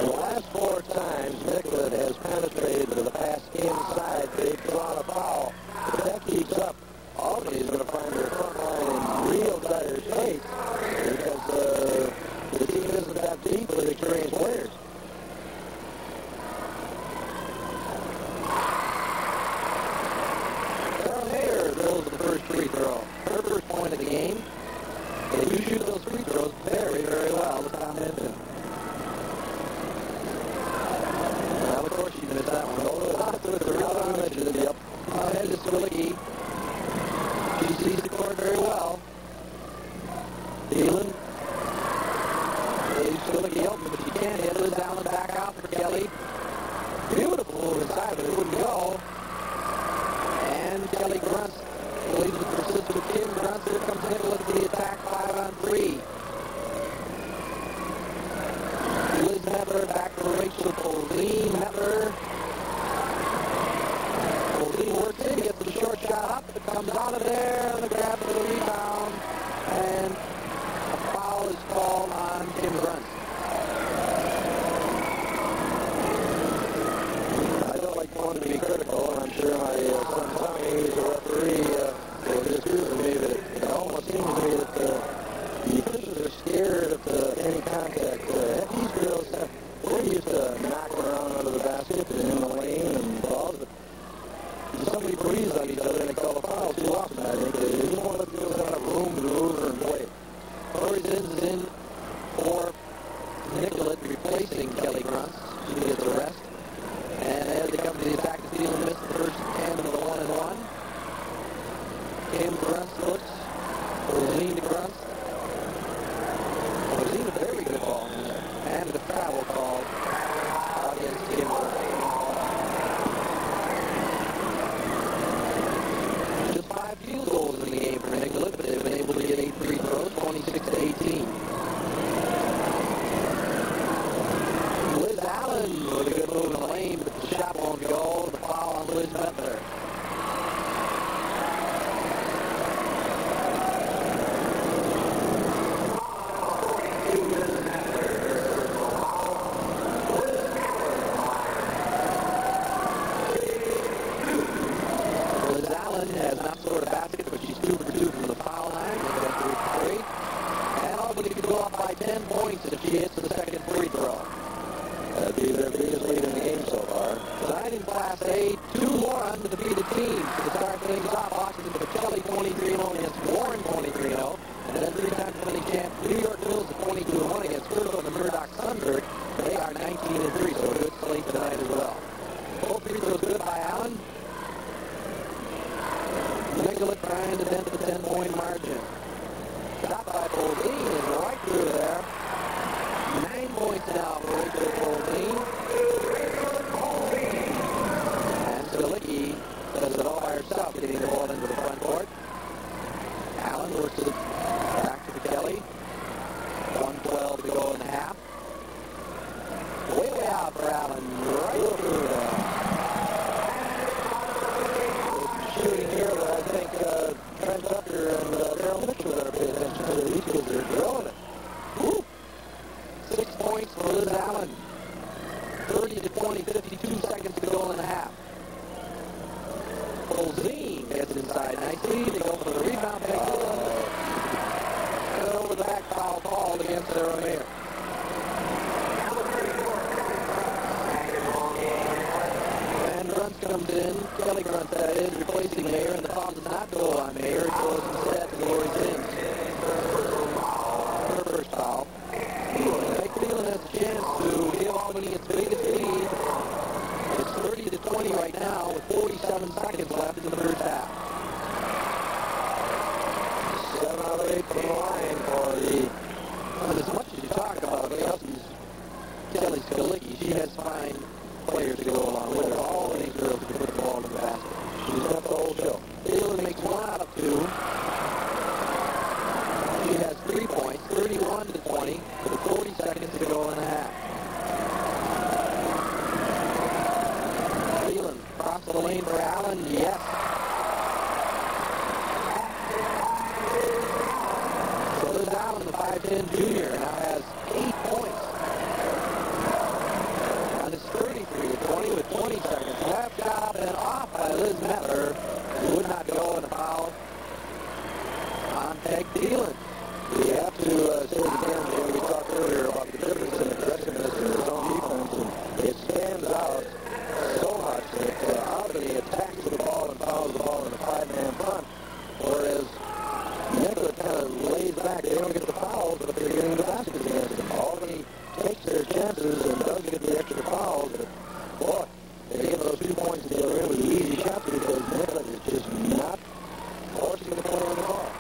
J: The last 4 times Nicollet has penetrated to the pass inside, they've drawn a foul. If that keeps up, Albany is going to find their front line in real dire shape because the team isn't that deep with experienced players. Sarah Mayer drills the first free throw. Her first point of the game. And you shoot those free throws very, very well, as Tom mentioned. Well, of course she missed that one. Oh, it's a real dimension. Yep. Ahead is Stolicki. She sees the court very well. Thielen. Leaves Stolicki open, but she can't hit. Liz Allen back out for Kelly. Beautiful move inside, but it wouldn't go. And Kelly Grunst leaves the persistent with Kim Grunst. Here comes Nicollet to the attack, 5 on 3. Liz Mettler back for Rachel Boldine. Mettler. Boldine works in, gets the short shot up. It comes out of there on the grab for the rebound. And a foul is called on Kim Grunst. I don't like going to be critical, and I'm sure my son Tommy, who's a referee, will disagree with me, but it almost seems to me that the officials are scared of any contact. These girls we're used to knocking around under the basket and in the lane and balls, but somebody breathes on each other and they call a foul too often. I think they just want to let the girls have room to maneuver and play. Tori Zins is in for Nicollet, replacing replacing Kelly Grunts. She gets a rest. And as they come to the attack, the field missed the first hand of the 1-1. Kim Grunts looks. Rosine to Grunts. Rosine a very good ball in there. And the travel call against Kim Grunts. Just 5 field goals in the game for Nicollet, but they've been able to get 8 free throws, 26-18. Liz Allen with a good move in the lane, but the shot won't go. The foul on Liz Mettler. Liz Allen has not scored a basket, but she's 2 for 2 from the foul line. And Albany could go up by 10 points if she hits the second free throw. That'd be their biggest lead in the game so far. Tonight in Class A, 2 more undefeated teams to start things off. Washington Pacelli 23-0 against Warren 23-0. And then 3-time defending champ New York Mills at 22-1 against Kirkland and Murdoch Sunberg. They are 19-3, so a good slate tonight as well. Both free throws good by Allen. Nicollet trying to dent the 10-point margin. Shot by Boldine is right through there. 9 points now for Rachel Boldine. And Stilicki does it all by herself, getting the ball into the front court. Allen works it back to Kelly. 1:12 to go in the half. Way out for Allen. Right through there. Shooting here, but I think Trent Tucker and Daryl Mitchell better pay attention to these kids are throwing it. Woo! 6 points for Liz Allen. 30-20, 52 seconds to go in the half. Bolzine gets inside nicely. They go for the rebound. And over the back foul called against Sarah Mayer. And Grunts comes in. Kelly Grunts, that is, replacing Mayer, and the foul does not go on Mayer. It goes instead to Lori Sims. Her first foul. McFeeland has a chance to give Albany its biggest lead. It's 30-20 right now with 47 seconds left in the first half. 7 out of 8 from the line for the... And as much as you talk about Kelsey's Kelly Stilicki, she has fine players to go along with her. All of these girls can put the ball in the basket. She's got the whole show. Taylor makes 1 out of 2. She has 3 points, 31-20, with 40 seconds to go in the half. Leland across the lane for Allen, yes. So Liz Allen, the 5'10 junior, now has 8 points. And it's 33-20 with 20 seconds left. Job and off by Liz Mettler. It would not go in a foul on Peg Thielen. We have to say it again, we talked earlier about the difference in aggressiveness in the zone defense, and it stands out so much that Albany attacks the ball and fouls the ball in a 5-man front, whereas Nicollet kind of lays back. They don't get the fouls, but they're getting the baskets against them. Albany takes their chances and does get the extra fouls, but boy, they get those 2 points that they're in with easy shots because Nicollet is just not forcing the play on the ball.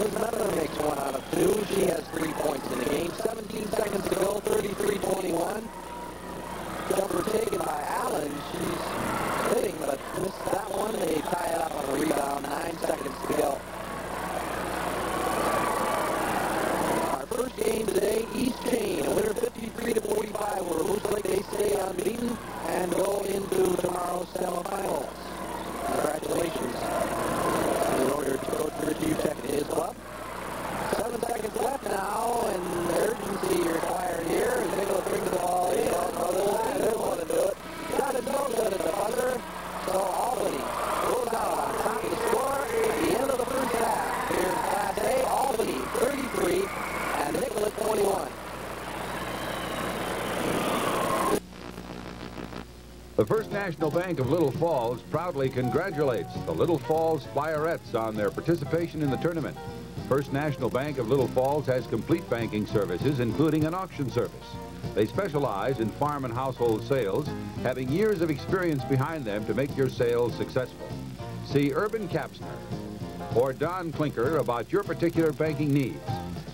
J: Liz Mettler makes 1 out of 2. She has 3 points in the game. 17 seconds to go, 33-21. Jumper taken by Allen. She's hitting, but missed that one. They tie it up on a rebound. 9 seconds to go. Our first game today, East Chain. A winner 53-45, where it looks like they stay unbeaten and go into tomorrow's semifinals. Congratulations. In order to Coach Richie check his club. 7 seconds left now, and urgency required here. And Nicollet brings the ball in. They don't want to do it. Got it no good at the buzzer. So Albany goes out on top of the score at the end of the first half. Here in Class A, Albany 33 and Nicollet 21.
F: The First National Bank of Little Falls proudly congratulates the Little Falls Flyerettes on their participation in the tournament. First National Bank of Little Falls has complete banking services, including an auction service. They specialize in farm and household sales, having years of experience behind them to make your sales successful. See Urban Kapsner or Don Klinker about your particular banking needs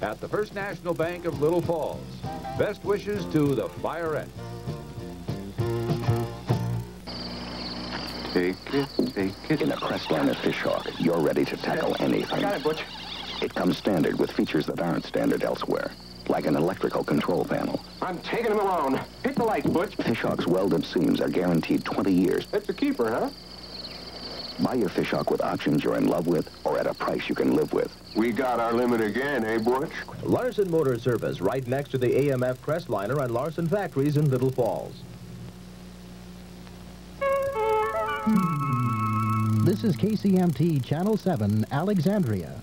F: at the First National Bank of Little Falls. Best wishes to the Fire-Ette.
M: Take it. In a Crestliner Fishhawk, you're ready to tackle anything.
K: Got it, Butch.
M: It comes standard with features that aren't standard elsewhere, like an electrical control panel.
K: I'm taking him alone. Hit the lights, Butch.
M: Fishhawk's welded seams are guaranteed 20 years.
K: It's a keeper, huh?
M: Buy your Fishhawk with options you're in love with or at a price you can live with.
K: We got our limit again, eh, Butch?
A: Larson Motor Service, right next to the AMF Crestliner and Larson factories in Little Falls.
N: This is KCMT Channel 7, Alexandria.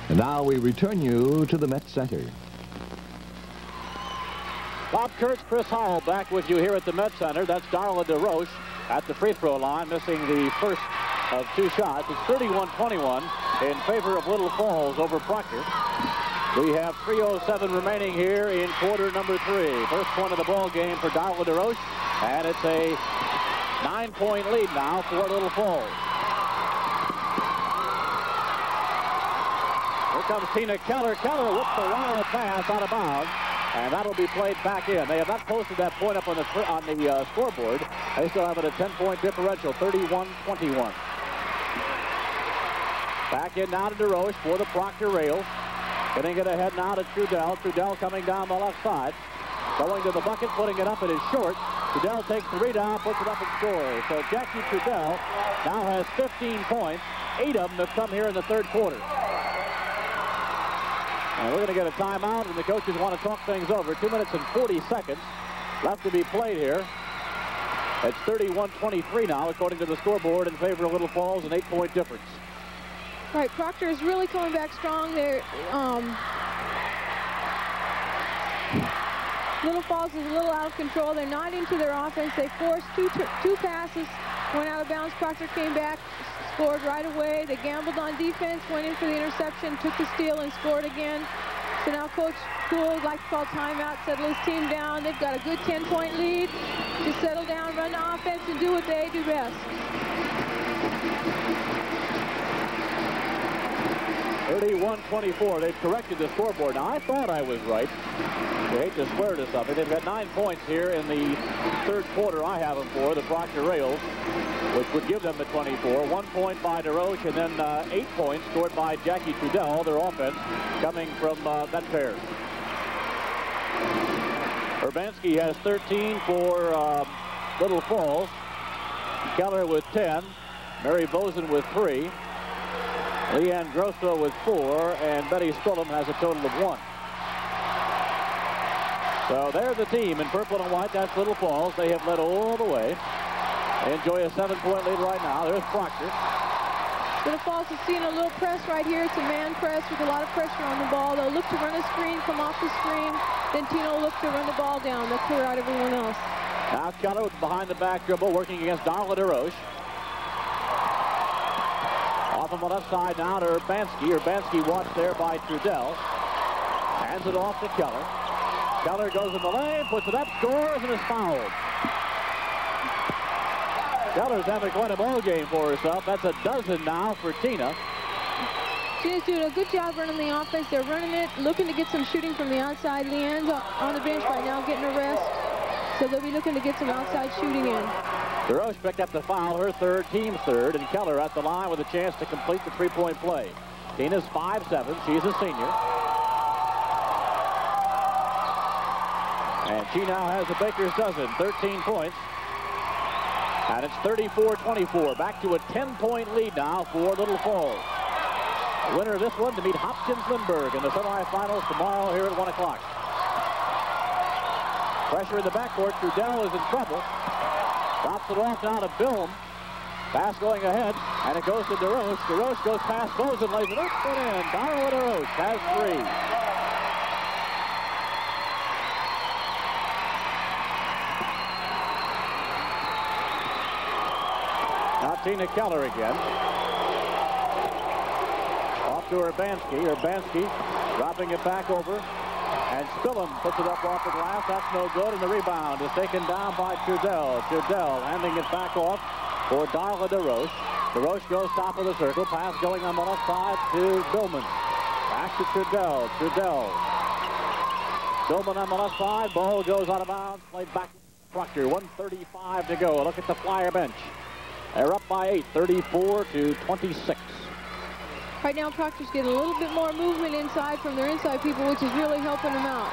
O: And now we return you to the Met Center.
B: Bob Kurtz, Chris Howell back with you here at the Met Center. That's Darla DeRoche at the free throw line, missing the first of two shots. It's 31-21 in favor of Little Falls over Proctor. We have 3:07 remaining here in quarter number 3. First point of the ball game for Darla DeRoche, and it's a 9-point lead now for Little Falls. Here comes Tina Keller. Keller with the wild pass out of bounds, and that'll be played back in. They have not posted that point up on the scoreboard. They still have it a 10-point differential, 31-21. Back in now to DeRoche for the Proctor Rails. Getting it ahead now to Trudell. Trudell coming down the left side. Going to the bucket, putting it up. It is short. Trudell takes the rebound, puts it up and scores. So Jackie Trudell now has 15 points. 8 of them have come here in the third quarter. And we're going to get a timeout, and the coaches want to talk things over. 2 minutes and 40 seconds left to be played here. It's 31-23 now, according to the scoreboard, in favor of Little Falls, an 8-point difference.
C: Right, Proctor is really coming back strong there. Little Falls is a little out of control. They're not into their offense. They forced two passes, went out of bounds. Proctor came back, scored right away. They gambled on defense, went in for the interception, took the steal, and scored again. So now Coach Poole would like to call timeout, settle his team down. They've got a good 10-point lead. Just settle down, run the offense, and do what they do best.
B: 31-24. They've corrected the scoreboard. Now, I thought I was right. I hate to swear to something. They've got 9 points here in the third quarter. I have them for the Proctor Rails, which would give them the 24. 1 point by DeRoche, and then 8 points scored by Jackie Trudell, their offense, coming from that pair. Urbanski has 13 for Little Falls. Keller with 10. Mary Bozen with 3. Leanne Grosso with 4, and Betty Scullum has a total of 1. So there's the team in purple and white. That's Little Falls. They have led all the way. They enjoy a 7-point lead right now. There's Proctor.
C: Little Falls is seeing a little press right here. It's a man press with a lot of pressure on the ball. They'll look to run a screen, come off the screen. Then Tino will look to run the ball down. They'll clear out everyone else.
B: Now Keller with behind the back dribble, working against Darla DeRoche. Off on the left side now to Urbanski. Urbanski watched there by Trudell. Hands it off to Keller. Keller goes in the lane, puts it up, scores, and is fouled. Keller's having quite a ball game for herself. That's a dozen now for Tina.
C: Tina's doing a good job running the offense. They're running it, looking to get some shooting from the outside. Leanne's on the bench right now getting a rest. So they'll be looking to get some outside shooting in.
B: DeRoche picked up the foul, her third, team's third, and Keller at the line with a chance to complete the three-point play. Tina's 5'7", she's a senior. And she now has a baker's dozen, 13 points. And it's 34-24, back to a 10-point lead now for Little Falls. The winner of this one to meet Hopkins-Lindbergh in the semifinals tomorrow here at 1 o'clock. Pressure in the backcourt, Trudell is in trouble. Drops it off now to Bilm. Pass going ahead, and it goes to DeRoche. DeRoche goes past Bozen, lays it up and in. Darla DeRoche has 3. Now Tina Keller again. to Urbanski. Urbanski dropping it back over. And Spillum puts it up off the glass. That's no good. And the rebound is taken down by Trudell. Trudell handing it back off for Darla DeRoche. DeRoche goes top of the circle. Pass going on the left side to Billman. Back to Trudell. Trudell. Billman on the left side. Ball goes out of bounds. Played back to Proctor. 1:35 to go. Look at the Flyer bench. They're up by 8, 34-26.
C: Right now, Proctor's getting a little bit more movement inside from their inside people, which is really helping them out.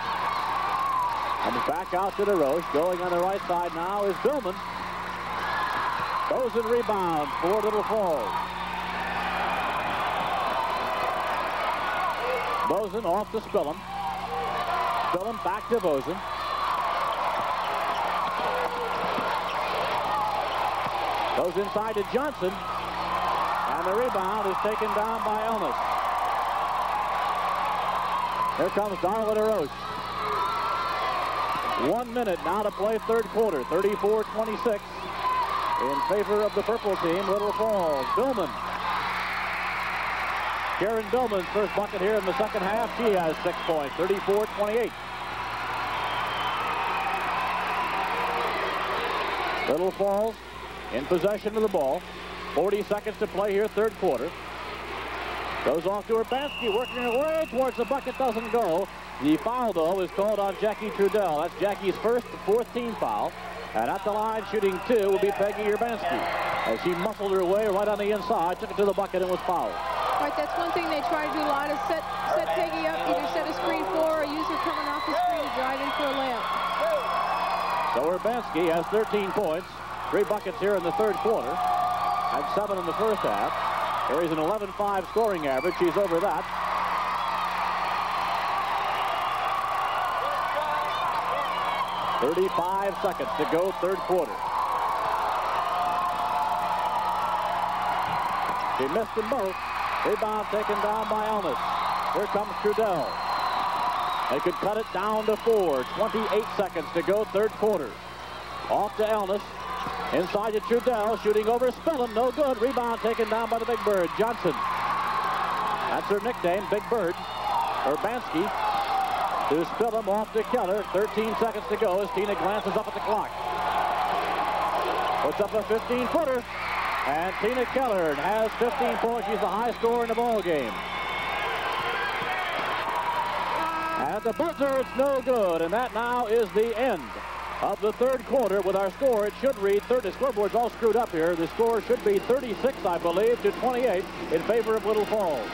B: And back out to DeRoche. Going on the right side now is Billman. Bozen rebounds for Little Falls. Bozen off to Spillum. Spillum back to Bozen. Goes inside to Johnson. And the rebound is taken down by Elmas. Here comes Darla DeRoche. 1 minute now to play third quarter. 34-26 in favor of the purple team, Little Falls. Billman. Karen Billman's first bucket here in the second half. She has 6 points. 34-28. Little Falls in possession of the ball. 40 seconds to play here, third quarter. Goes off to Urbanski, working her way towards the bucket, doesn't go. The foul, though, is called on Jackie Trudell. That's Jackie's first, fourth team foul. And at the line, shooting 2 will be Peggy Urbanski. As she muscled her way right on the inside, took it to the bucket and was fouled.
C: Right, that's one thing they try to do a lot, is set Peggy up, either set a screen for or use her coming off the screen to drive in for a layup.
B: So Urbanski has 13 points, 3 buckets here in the third quarter. Had 7 in the first half. Carries an 11-5 scoring average. She's over that. "35 seconds to go, third quarter. She missed them both. Rebound taken down by Elmas. Here comes Trudell. They could cut it down to 4. 28 seconds to go, third quarter. Off to Elmas. Inside to Trudell, shooting over Spillum, no good. Rebound taken down by the Big Bird, Johnson. That's her nickname, Big Bird. Urbanski to Spillum, off to Keller. 13 seconds to go as Tina glances up at the clock. Puts up a 15-footer, and Tina Keller has 15 points. She's the high scorer in the ball game. At the buzzer, it's no good, and that now is the end of the third quarter. With our score, it should read, the scoreboard's all screwed up here. The score should be 36, I believe, to 28 in favor of Little Falls.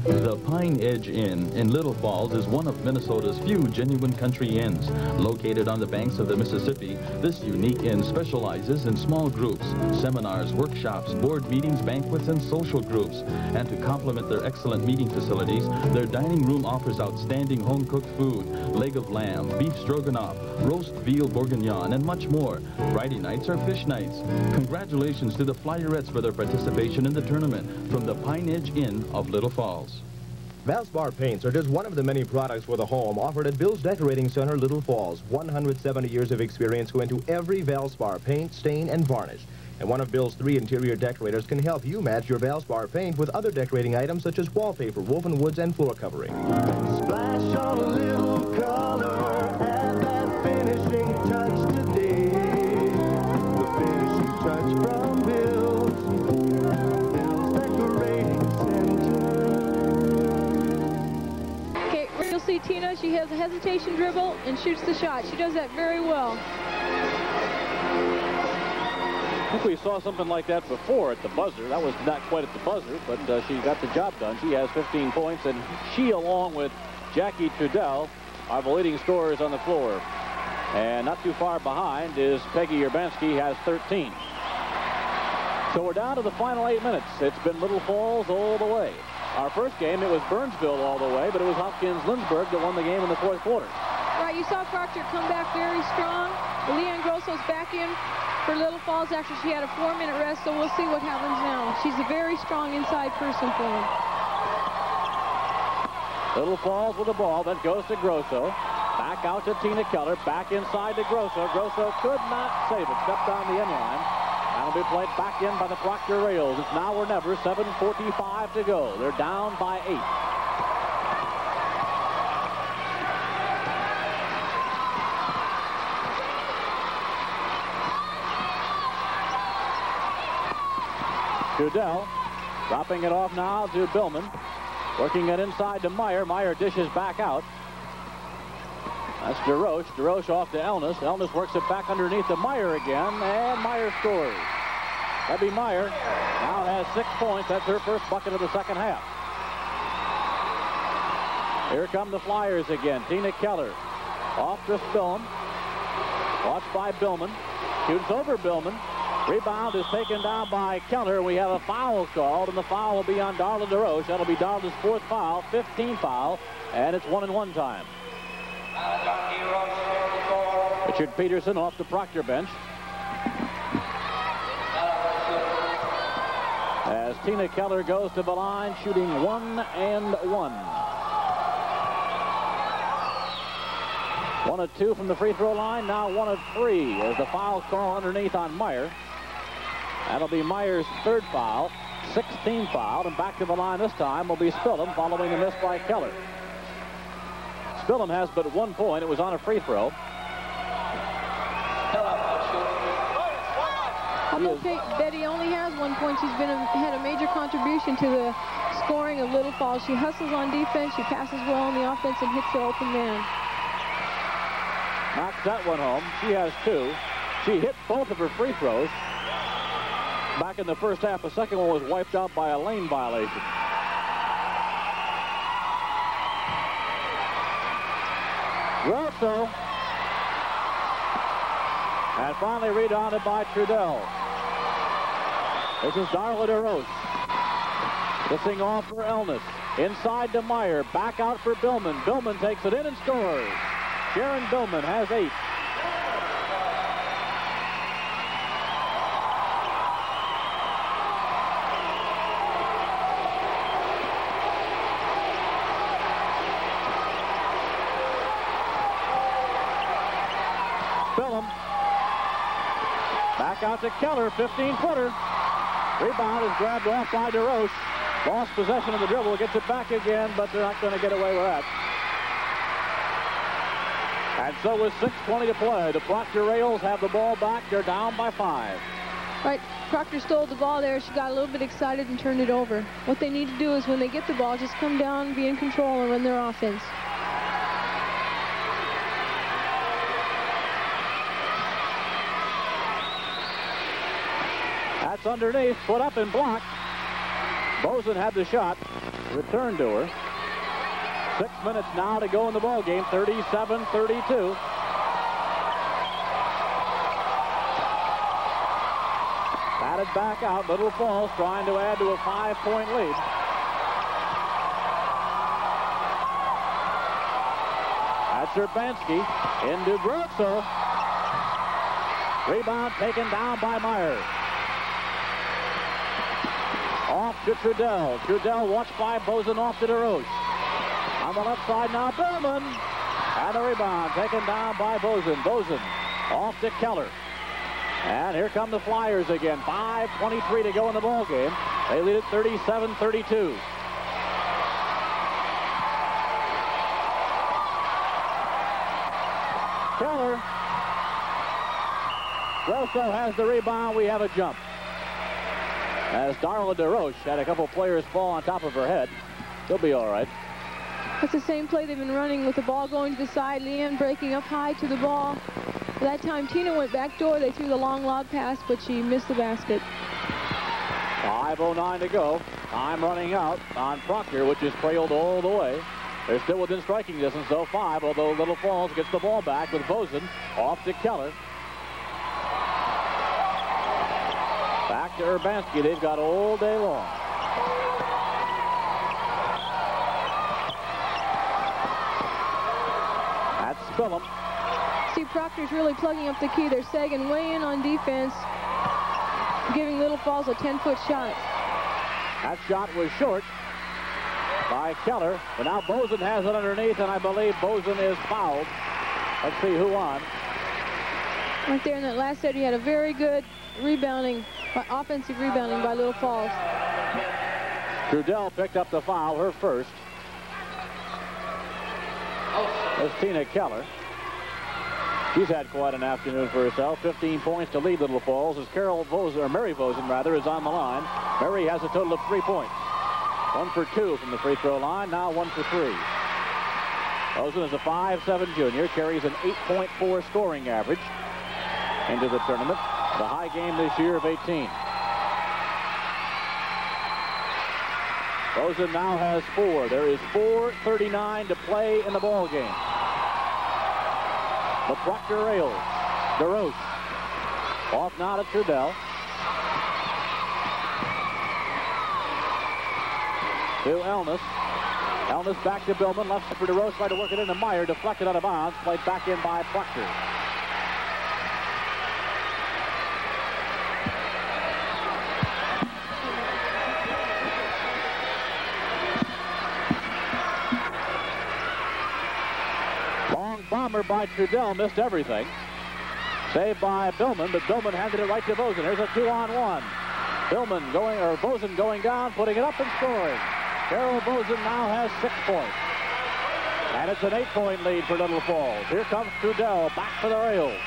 D: The Pine Edge Inn in Little Falls is one of Minnesota's few genuine country inns. Located on the banks of the Mississippi, this unique inn specializes in small groups, seminars, workshops, board meetings, banquets, and social groups. And to complement their excellent meeting facilities, their dining room offers outstanding home-cooked food, leg of lamb, beef stroganoff, roast veal bourguignon, and much more. Friday nights are fish nights. Congratulations to the Flyerettes for their participation in the tournament from the Pine Edge Inn of Little Falls.
A: Valspar paints are just one of the many products for the home offered at Bill's Decorating Center, Little Falls. 170 years of experience go into every Valspar paint, stain, and varnish. And one of Bill's 3 interior decorators can help you match your Valspar paint with other decorating items such as wallpaper, woven woods, and floor covering.
H: Splash on a little color, add that finishing touch today. The finishing touch from Bill's Decorating Center.
C: Okay, you'll see Tina, she has a hesitation dribble and shoots the shot. She does that very well.
B: I think we saw something like that before at the buzzer. That was not quite at the buzzer, but she got the job done. She has 15 points, and she, along with Jackie Trudell, are the leading scorers on the floor. And not too far behind is Peggy Urbanski, has 13. So we're down to the final 8 minutes. It's been Little Falls all the way. Our first game, it was Burnsville all the way, but it was Hopkins-Lindsburg that won the game in the fourth quarter.
C: Right, you saw Proctor come back very strong. Leanne Grosso's back in for Little Falls after she had a 4-minute rest, so we'll see what happens now. She's a very strong inside person for him.
B: Little Falls with the ball, that goes to Grosso. Back out to Tina Keller, back inside to Grosso. Grosso could not save it, stepped on the end line. Now That'll be played back in by the Proctor Rails. It's now or never, 7:45 to go. They're down by 8. Trudell dropping it off now to Billman. Working it inside to Meyer. Meyer dishes back out. That's DeRoche. DeRoche off to Elnis. Elnis works it back underneath to Meyer again, and Meyer scores. Debbie Meyer now has 6 points. That's her first bucket of the second half. Here come the Flyers again. Tina Keller off to Spillman. Watched by Billman. Shoots over Billman. Rebound is taken down by Keller. We have a foul called, and the foul will be on Darla DeRoche. That'll be Darla's 4th foul, 15th foul, and it's 1-and-1 time. Richard Peterson off the Proctor bench. As Tina Keller goes to the line, shooting 1-and-1. 1 of 2 from the free throw line, now 1 of 3 as the foul call underneath on Meyer. That'll be Meyer's 3rd foul, 16th foul, and back to the line this time will be Spillman following the miss by Keller. Spillman has but 1 point. It was on a free throw.
C: Although Betty only has 1 point, she's had a major contribution to the scoring of Little Falls. She hustles on defense, she passes well on the offense, and hits the open man.
B: Knocks that one home. She has 2. She hit both of her free throws back in the first half. The second one was wiped out by a lane violation. Grosso. And finally rebounded by Trudell. This is Darla DeRoche. Kissing off for Elnis. Inside to Meyer. Back out for Billman. Billman takes it in and scores. Sharon Billman has 8. Billman. Back out to Keller, 15-footer. Rebound is grabbed off by DeRoche. Lost possession of the dribble, gets it back again, but they're not going to get away with that. And so with 6:20 to play, the Proctor Rails have the ball back. They're down by 5.
C: Right, Proctor stole the ball there. She got a little bit excited and turned it over. What they need to do is when they get the ball, just come down, be in control, and run their offense.
B: That's underneath, put up and blocked. Bozen had the shot. Returned to her. 6 minutes now to go in the ball game. 37-32. Batted back out. Little Falls trying to add to a 5-point lead. That's Urbanski into Grosso. Rebound taken down by Meyer. Off to Trudell. Trudell watched by Bozen off to DeRoche. On the left side now, Billman. And the rebound taken down by Bozen. Bozen off to Keller. And here come the Flyers again. 5:23 to go in the ball game. They lead it 37-32. Keller. Grosso has the rebound. We have a jump. As Darla DeRoche had a couple players fall on top of her head. She'll be all right.
C: That's the same play they've been running with the ball going to the side. Leanne breaking up high to the ball. That time Tina went back door. They threw the long lob pass, but she missed the basket.
B: 5:09 to go. Time running out on Proctor, which is trailed all the way. They're still within striking distance, though, 5, although Little Falls gets the ball back with Bozen off to Keller. Back to Urbanski. They've got all day long. That's Spillman.
C: See, Proctor's really plugging up the key. They're sagging way in on defense, giving Little Falls a 10-foot shot.
B: That shot was short by Keller, but now Bozen has it underneath, and I believe Bozen is fouled. Let's see who on.
C: Right there in that last set, he had a very good rebounding offensive rebounding by Little Falls.
B: Trudell picked up the foul, her first. There's Tina Keller. She's had quite an afternoon for herself. 15 points to lead Little Falls as Mary Vosen rather, is on the line. Mary has a total of 3 points. 1 for 2 from the free throw line, now 1 for 3. Vosen is a 5'7" junior, carries an 8.4 scoring average into the tournament. The high game this year of 18. Vosen now has 4. There is 4:39 to play in the ball game. The Proctor rails. DeRoche. Off now to Trudell. To Elnis. Elnis back to Billman. Left for DeRoche. Tried to work it into Meyer. Deflected out of bounds. Played back in by Proctor. Bomber by Trudell, missed everything. Saved by Billman, but Billman handed it right to Vosen. Here's a 2-on-1. Vosen going down, putting it up and scoring. Carol Vosen now has 6 points. And it's an 8-point lead for Little Falls. Here comes Trudell back for the rails.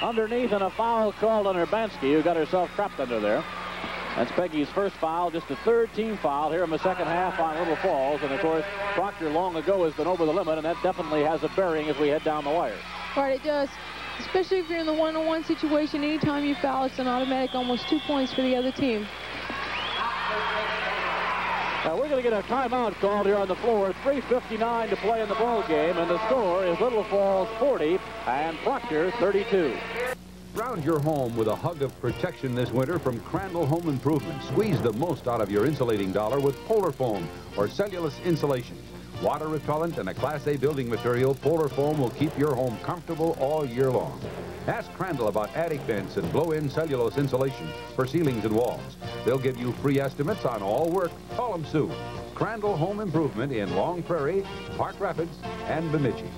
B: Underneath, and a foul called on Urbanski, who got herself trapped under there. That's Peggy's first foul, just the 3rd team foul here in the second half on Little Falls. And, of course, Proctor long ago has been over the limit, and that definitely has a bearing as we head down the wire.
C: Right, it does. Especially if you're in the one-on-one situation. Anytime you foul, it's an automatic almost 2 points for the other team.
B: Now, we're going to get a timeout called here on the floor. 3:59 to play in the ball game, and the score is Little Falls 40 and Proctor 32.
F: Surround your home with a hug of protection this winter from Crandall Home Improvement. Squeeze the most out of your insulating dollar with Polar Foam or cellulose insulation. Water repellent and a Class A building material, Polar Foam will keep your home comfortable all year long. Ask Crandall about attic vents and blow-in cellulose insulation for ceilings and walls. They'll give you free estimates on all work. Call them soon. Crandall Home Improvement in Long Prairie, Park Rapids, and Bemidji.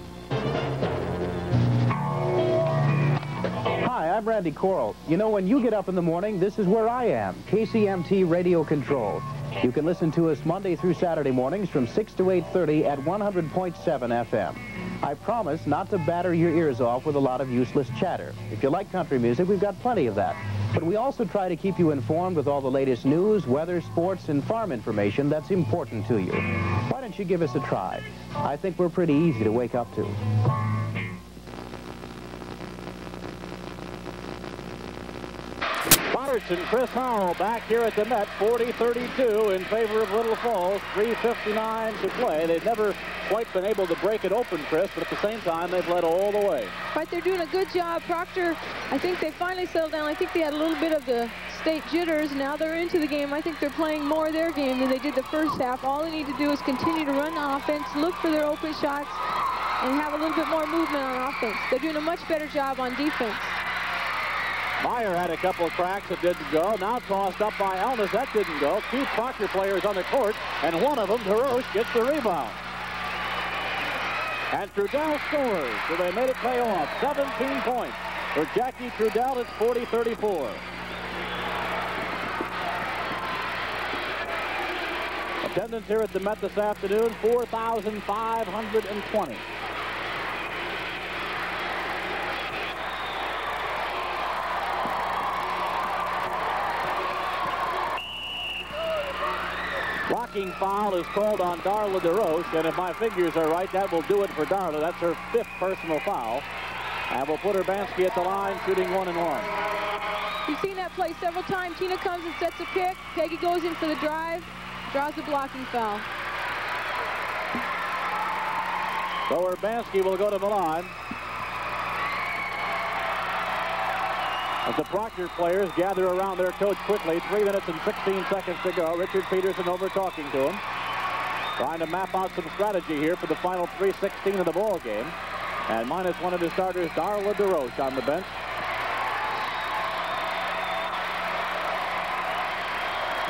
P: Hi, I'm Randy Coral. You know, when you get up in the morning, this is where I am, KCMT Radio Control. You can listen to us Monday through Saturday mornings from 6 to 8:30 at 100.7 FM. I promise not to batter your ears off with a lot of useless chatter. If you like country music, we've got plenty of that. But we also try to keep you informed with all the latest news, weather, sports, and farm information that's important to you. Why don't you give us a try? I think we're pretty easy to wake up to.
B: And Chris Howell back here at the net, 40-32 in favor of Little Falls, 3:59 to play. They've never quite been able to break it open, Chris, but at the same time, they've led all the way.
C: Right, they're doing a good job. Proctor, I think they finally settled down. I think they had a little bit of the state jitters. Now they're into the game. I think they're playing more of their game than they did the first half. All they need to do is continue to run the offense, look for their open shots, and have a little bit more movement on offense. They're doing a much better job on defense.
B: Meyer had a couple of cracks that didn't go. Now tossed up by Elnis. That didn't go. 2 Proctor players on the court, and one of them, DeRoche, gets the rebound. And Trudell scores, so they made it pay off. 17 points for Jackie Trudell. It's 40-34. Attendance here at the Met this afternoon, 4,520. Blocking foul is called on Darla DeRoche, and if my figures are right, that will do it for Darla. That's her 5th personal foul. And we'll put Urbanski at the line, shooting 1 and 1.
C: You've seen that play several times. Tina comes and sets a pick. Peggy goes in for the drive, draws the blocking foul.
B: So Urbanski will go to the line. As the Proctor players gather around their coach quickly, 3 minutes and 16 seconds to go. Richard Peterson over talking to him. Trying to map out some strategy here for the final 3:16 of the ball game. And minus one of his starters, Darla DeRoche, on the bench.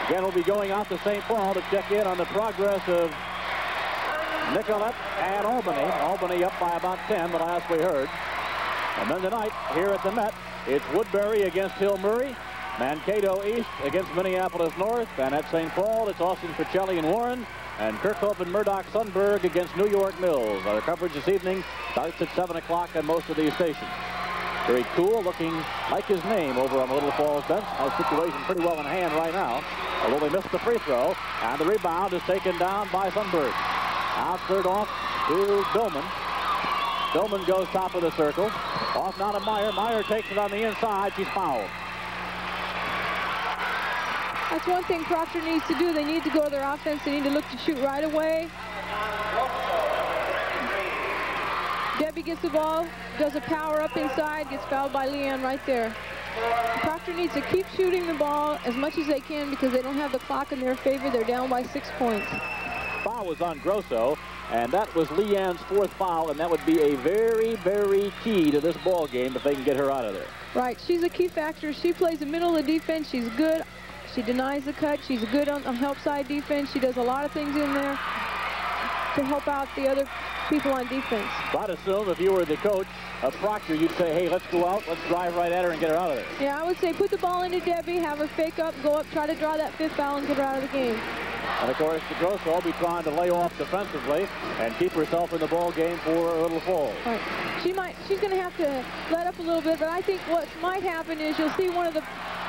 B: Again, we'll be going out to St. Paul to check in on the progress of Nicollet and Albany. Albany up by about 10, the last we heard. And then tonight, here at the Met, it's Woodbury against Hill Murray, Mankato East against Minneapolis North, and at St. Paul, it's Austin Pacelli and Warren, and Kirkhope and Murdoch-Sundberg against New York Mills. Our coverage this evening starts at 7 o'clock on most of these stations. Very cool, looking like his name over on the Little Falls bench. Has the situation pretty well in hand right now, although they missed the free throw, and the rebound is taken down by Sundberg. Now cleared off to Billman. Billman goes top of the circle. Off now to Meyer. Meyer takes it on the inside. She's fouled.
C: That's one thing Proctor needs to do. They need to go to their offense. They need to look to shoot right away. Debbie gets the ball, does a power up inside, gets fouled by Leanne right there. Proctor needs to keep shooting the ball as much as they can because they don't have the clock in their favor. They're down by 6 points.
B: Foul was on Grosso, and that was Leanne's 4th foul, and that would be a very, very key to this ball game if they can get her out of there.
C: Right, she's a key factor. She plays the middle of the defense. She's good. She denies the cut. She's good on the help side defense. She does a lot of things in there to help out the other people on defense.
B: I'd assume if you were the coach of Proctor, you'd say, hey, let's go out, let's drive right at her and get her out of there.
C: Yeah, I would say put the ball into Debbie, have her fake up, go up, try to draw that 5th foul and get her out of the game.
B: And of course, DeGrosso will be trying to lay off defensively and keep herself in the ball game for Little Falls.
C: Right. She's going to have to let up a little bit, but I think what might happen is you'll see one of the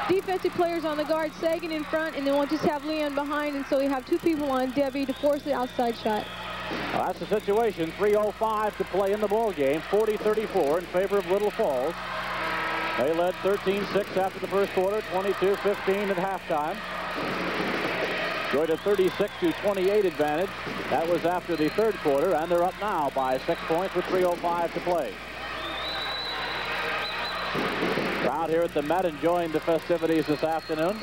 C: defensive players on the guard sagging in front, and then we'll just have Leanne behind, and so you have 2 people on Debbie to force the outside shot.
B: Well, that's the situation. 3:05 to play in the ball game. 40-34 in favor of Little Falls. They led 13-6 after the first quarter, 22-15 at halftime. Enjoyed a 36-28 advantage. That was after the 3rd quarter, and they're up now by 6 points with 3:05 to play. Crowd here at the Met enjoying the festivities this afternoon.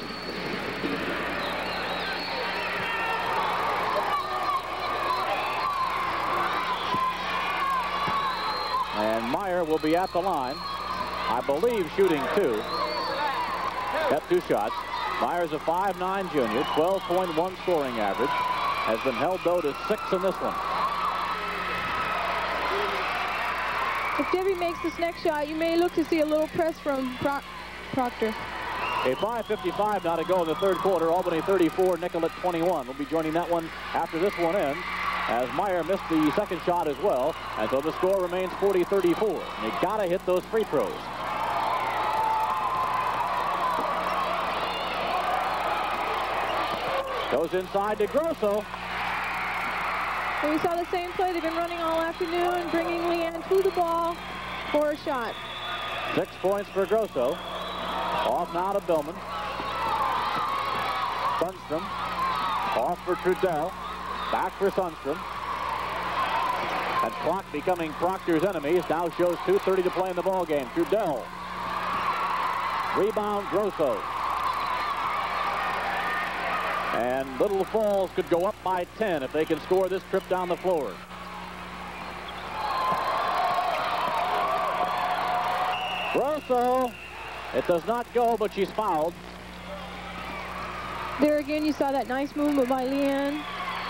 B: And Meyer will be at the line, I believe shooting 2. Got 2 shots. Meyer's a 5'9" junior, 12.1 scoring average. Has been held, though, to 6 in this one.
C: If Debbie makes this next shot, you may look to see a little press from Proctor.
B: A 5:55 now to go in the 3rd quarter. Albany 34, Nicollet 21. We'll be joining that one after this one ends, as Meyer missed the 2nd shot as well, and so the score remains 40-34. You got to hit those free throws. Goes inside to Grosso.
C: And we saw the same play they've been running all afternoon, bringing Leanne to the ball for a shot.
B: 6 points for Grosso. Off now to Billman. Sundstrom. Off for Trudell. Back for Sundstrom. That clock becoming Proctor's enemies. Now shows 2:30 to play in the ball game. Trudell. Rebound Grosso. And Little Falls could go up by 10 if they can score this trip down the floor. Grosso. It does not go, but she's fouled.
C: There again, you saw that nice movement by Leanne.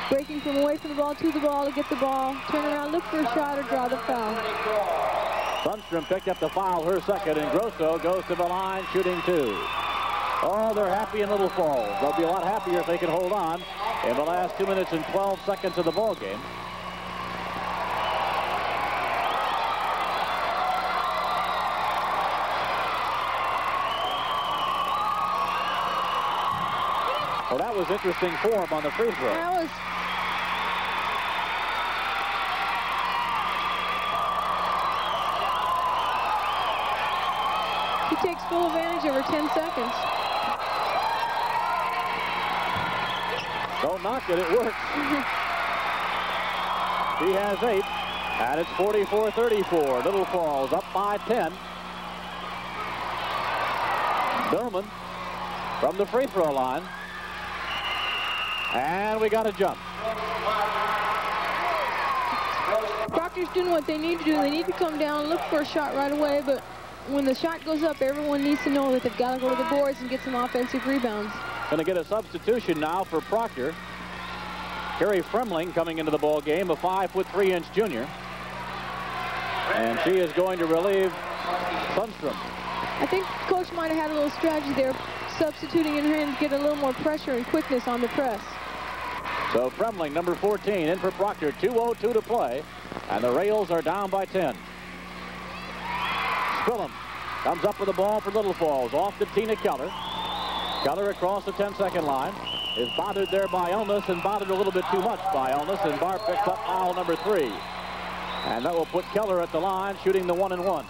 C: Breaking from away from the ball to the ball to get the ball. Turn around, look for a shot, or draw the foul.
B: Sundstrom picked up the foul, her 2nd, and Grosso goes to the line, shooting 2. Oh, they're happy in Little Falls. They'll be a lot happier if they can hold on in the last 2 minutes and 12 seconds of the ball game. Well, that was interesting form on the free throw.
C: That was... He takes full advantage over 10 seconds.
B: Don't knock it, it works. He has 8, and it's 44-34. Little Falls up by 10. Billman from the free throw line. And we got a jump.
C: Proctor's doing what they need to do. They need to come down, look for a shot right away, but when the shot goes up, everyone needs to know that they've got to go to the boards and get some offensive rebounds.
B: Going to get a substitution now for Proctor. Carrie Fremling coming into the ball game, a 5'3" junior. And she is going to relieve Sundstrom.
C: I think Coach might have had a little strategy there, substituting in him to get a little more pressure and quickness on the press.
B: So Fremling, number 14, in for Proctor. 2:02 to play, and the Rails are down by 10. Spillum comes up with the ball for Little Falls. Off to Tina Keller. Keller across the 10-second line. Is bothered there by illness and bothered a little bit too much by illness, and Barr picks up foul number 3. And that will put Keller at the line, shooting the 1-and-1.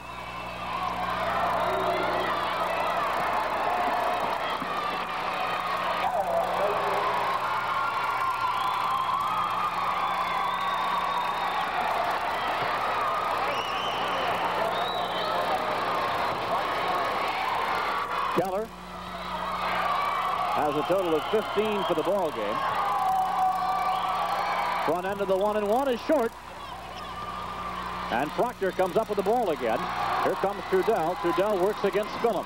B: Keller has a total of 15 for the ball game. Front end of the 1-and-1 is short. And Proctor comes up with the ball again. Here comes Trudell. Trudell works against Spillum.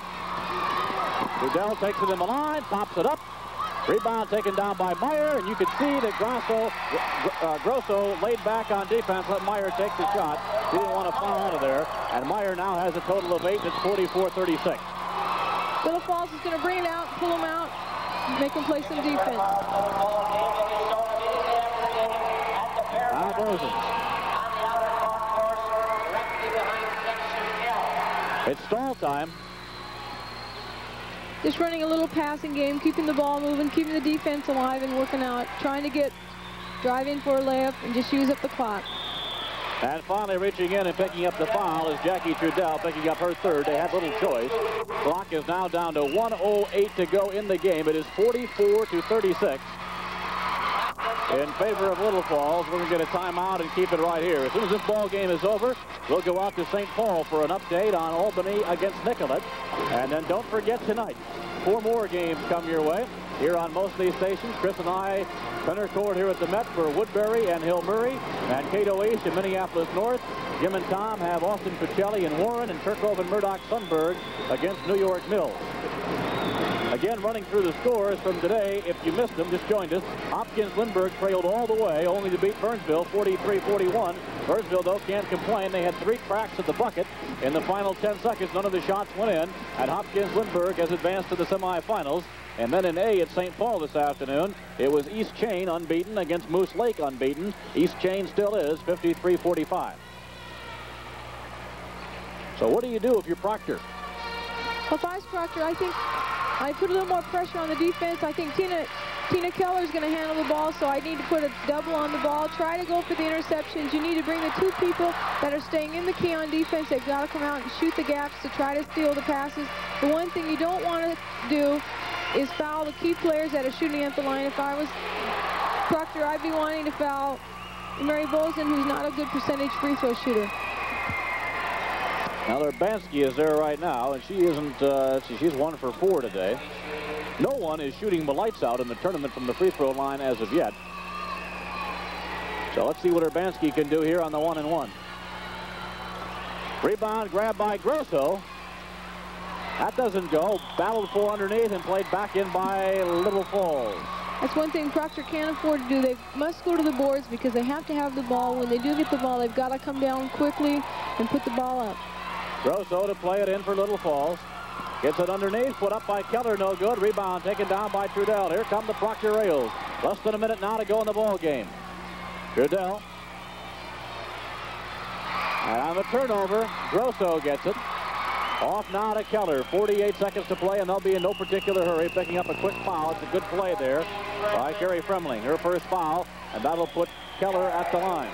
B: Trudell takes it in the line, pops it up. Rebound taken down by Meyer, and you can see that Grosso laid back on defense, let Meyer take the shot. He didn't want to foul out of there. And Meyer now has a total of 8. It's 44-36.
C: Little Falls is going to bring it out, pull him out, make him play some defense.
B: Al Bosen. It's stall time.
C: Just running a little passing game, keeping the ball moving, keeping the defense alive and working out, trying to drive in for a layup and just use up the clock.
B: And finally reaching in and picking up the foul is Jackie Trudell, picking up her third. They had little choice. Clock is now down to 1:08 to go in the game. It is 44-36 in favor of Little Falls. We're going to get a timeout and keep it right here. As soon as this ball game is over, we'll go out to St. Paul for an update on Albany against Nicollet. And then don't forget tonight, 4 more games come your way here on most of these stations. Chris and I center court here at the Met for Woodbury and Hill Murray, and Cato East and Minneapolis North. Jim and Tom have Austin Pacelli and Warren, and Kirkhope and Murdoch Sunberg against New York Mills. Again, running through the scores from today, if you missed them, just joined us. Hopkins-Lindbergh trailed all the way, only to beat Burnsville 43-41. Burnsville, though, can't complain. They had 3 cracks at the bucket in the final 10 seconds. None of the shots went in, and Hopkins-Lindbergh has advanced to the semifinals. And then in A at St. Paul this afternoon, it was East Chain unbeaten against Moose Lake unbeaten. East Chain still is 53-45. So what do you do if you're Proctor?
C: Well, if I was Proctor, I think I put a little more pressure on the defense. I think Tina Keller is going to handle the ball, so I need to put a double on the ball. Try to go for the interceptions. You need to bring the 2 people that are staying in the key on defense. They've got to come out and shoot the gaps to try to steal the passes. The one thing you don't want to do is foul the key players that are shooting at the line. If I was Proctor, I'd be wanting to foul Mary Bosen, who's not a good percentage free throw shooter.
B: Now, Urbanski is there right now, and she isn't, she's 1 for 4 today. No one is shooting the lights out in the tournament from the free throw line as of yet. So let's see what Urbanski can do here on the 1-and-1. Rebound grabbed by Grosso. That doesn't go. Battled for underneath and played back in by Little Falls.
C: That's one thing Proctor can't afford to do. They must go to the boards because they have to have the ball. When they do get the ball, they've got to come down quickly and put the ball up.
B: Grosso to play it in for Little Falls. Gets it underneath, put up by Keller, no good. Rebound taken down by Trudell. Here come the Proctor Rails. Less than a minute now to go in the ball game. Trudell. And on the turnover, Grosso gets it. Off now to Keller. 48 seconds to play, and they'll be in no particular hurry, picking up a quick foul. It's a good play there by Carrie Fremling. Her first foul, and that'll put Keller at the line.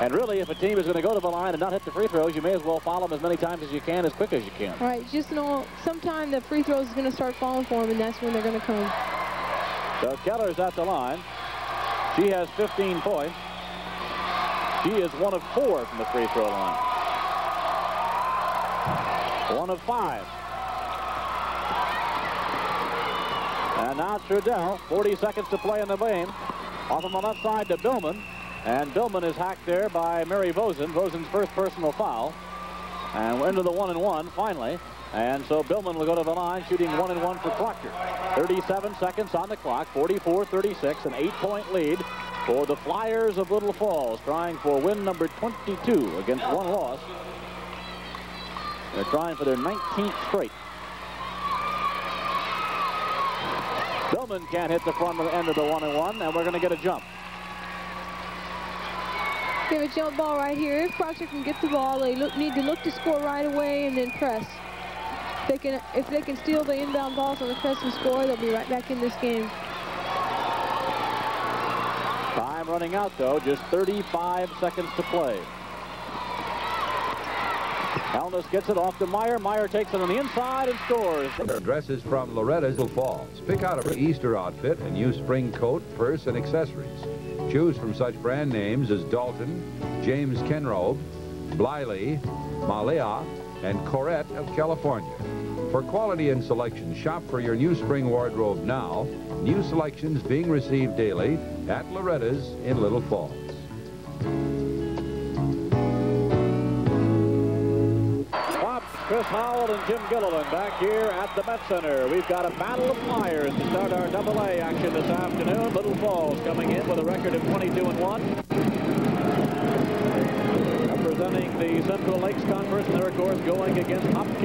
B: And really, if a team is going to go to the line and not hit the free throws, you may as well foul them as many times as you can, as quick as you can.
C: Right, just know sometime the free throws is going to start falling for them, and that's when they're going to come.
B: So Keller's at the line. She has 15 points. She is 1 of 4 from the free throw line. 1 of 5. And now Trudell, 40 seconds to play in the game. Off on the left side to Billman. And Billman is hacked there by Mary Vosen. Vosen's first personal foul. And we're into the 1-and-1 finally. And so Billman will go to the line, shooting 1-and-1 for Proctor. 37 seconds on the clock, 44-36, an 8-point lead for the Flyers of Little Falls, trying for win number 22 against 1 loss They're trying for their 19th straight. Billman can't hit the front end of the 1-and-1, and we're going to get a jump.
C: They have a jump ball right here. If Proctor can get the ball, they need to look to score right away and then press. If they can steal the inbound balls on the press and score, they'll be right back in this game.
B: Time running out, though. Just 35 seconds to play. Elness gets it off to Meyer. Meyer takes it on the inside and scores.
F: Dresses from Loretta's Little Falls. Pick out a Easter outfit and use spring coat, purse, and accessories. Choose from such brand names as Dalton, James Kenrobe, Bliley, Malea, and Corette of California. For quality and selection, shop for your new spring wardrobe now. New selections being received daily at Loretta's in Little Falls.
B: Chris Howell and Jim Gilliland back here at the Met Center. We've got a battle of flyers to start our AA action this afternoon. Little Falls coming in with a record of 22-1. Representing the Central Lakes Conference, they're of course going against Hopkins.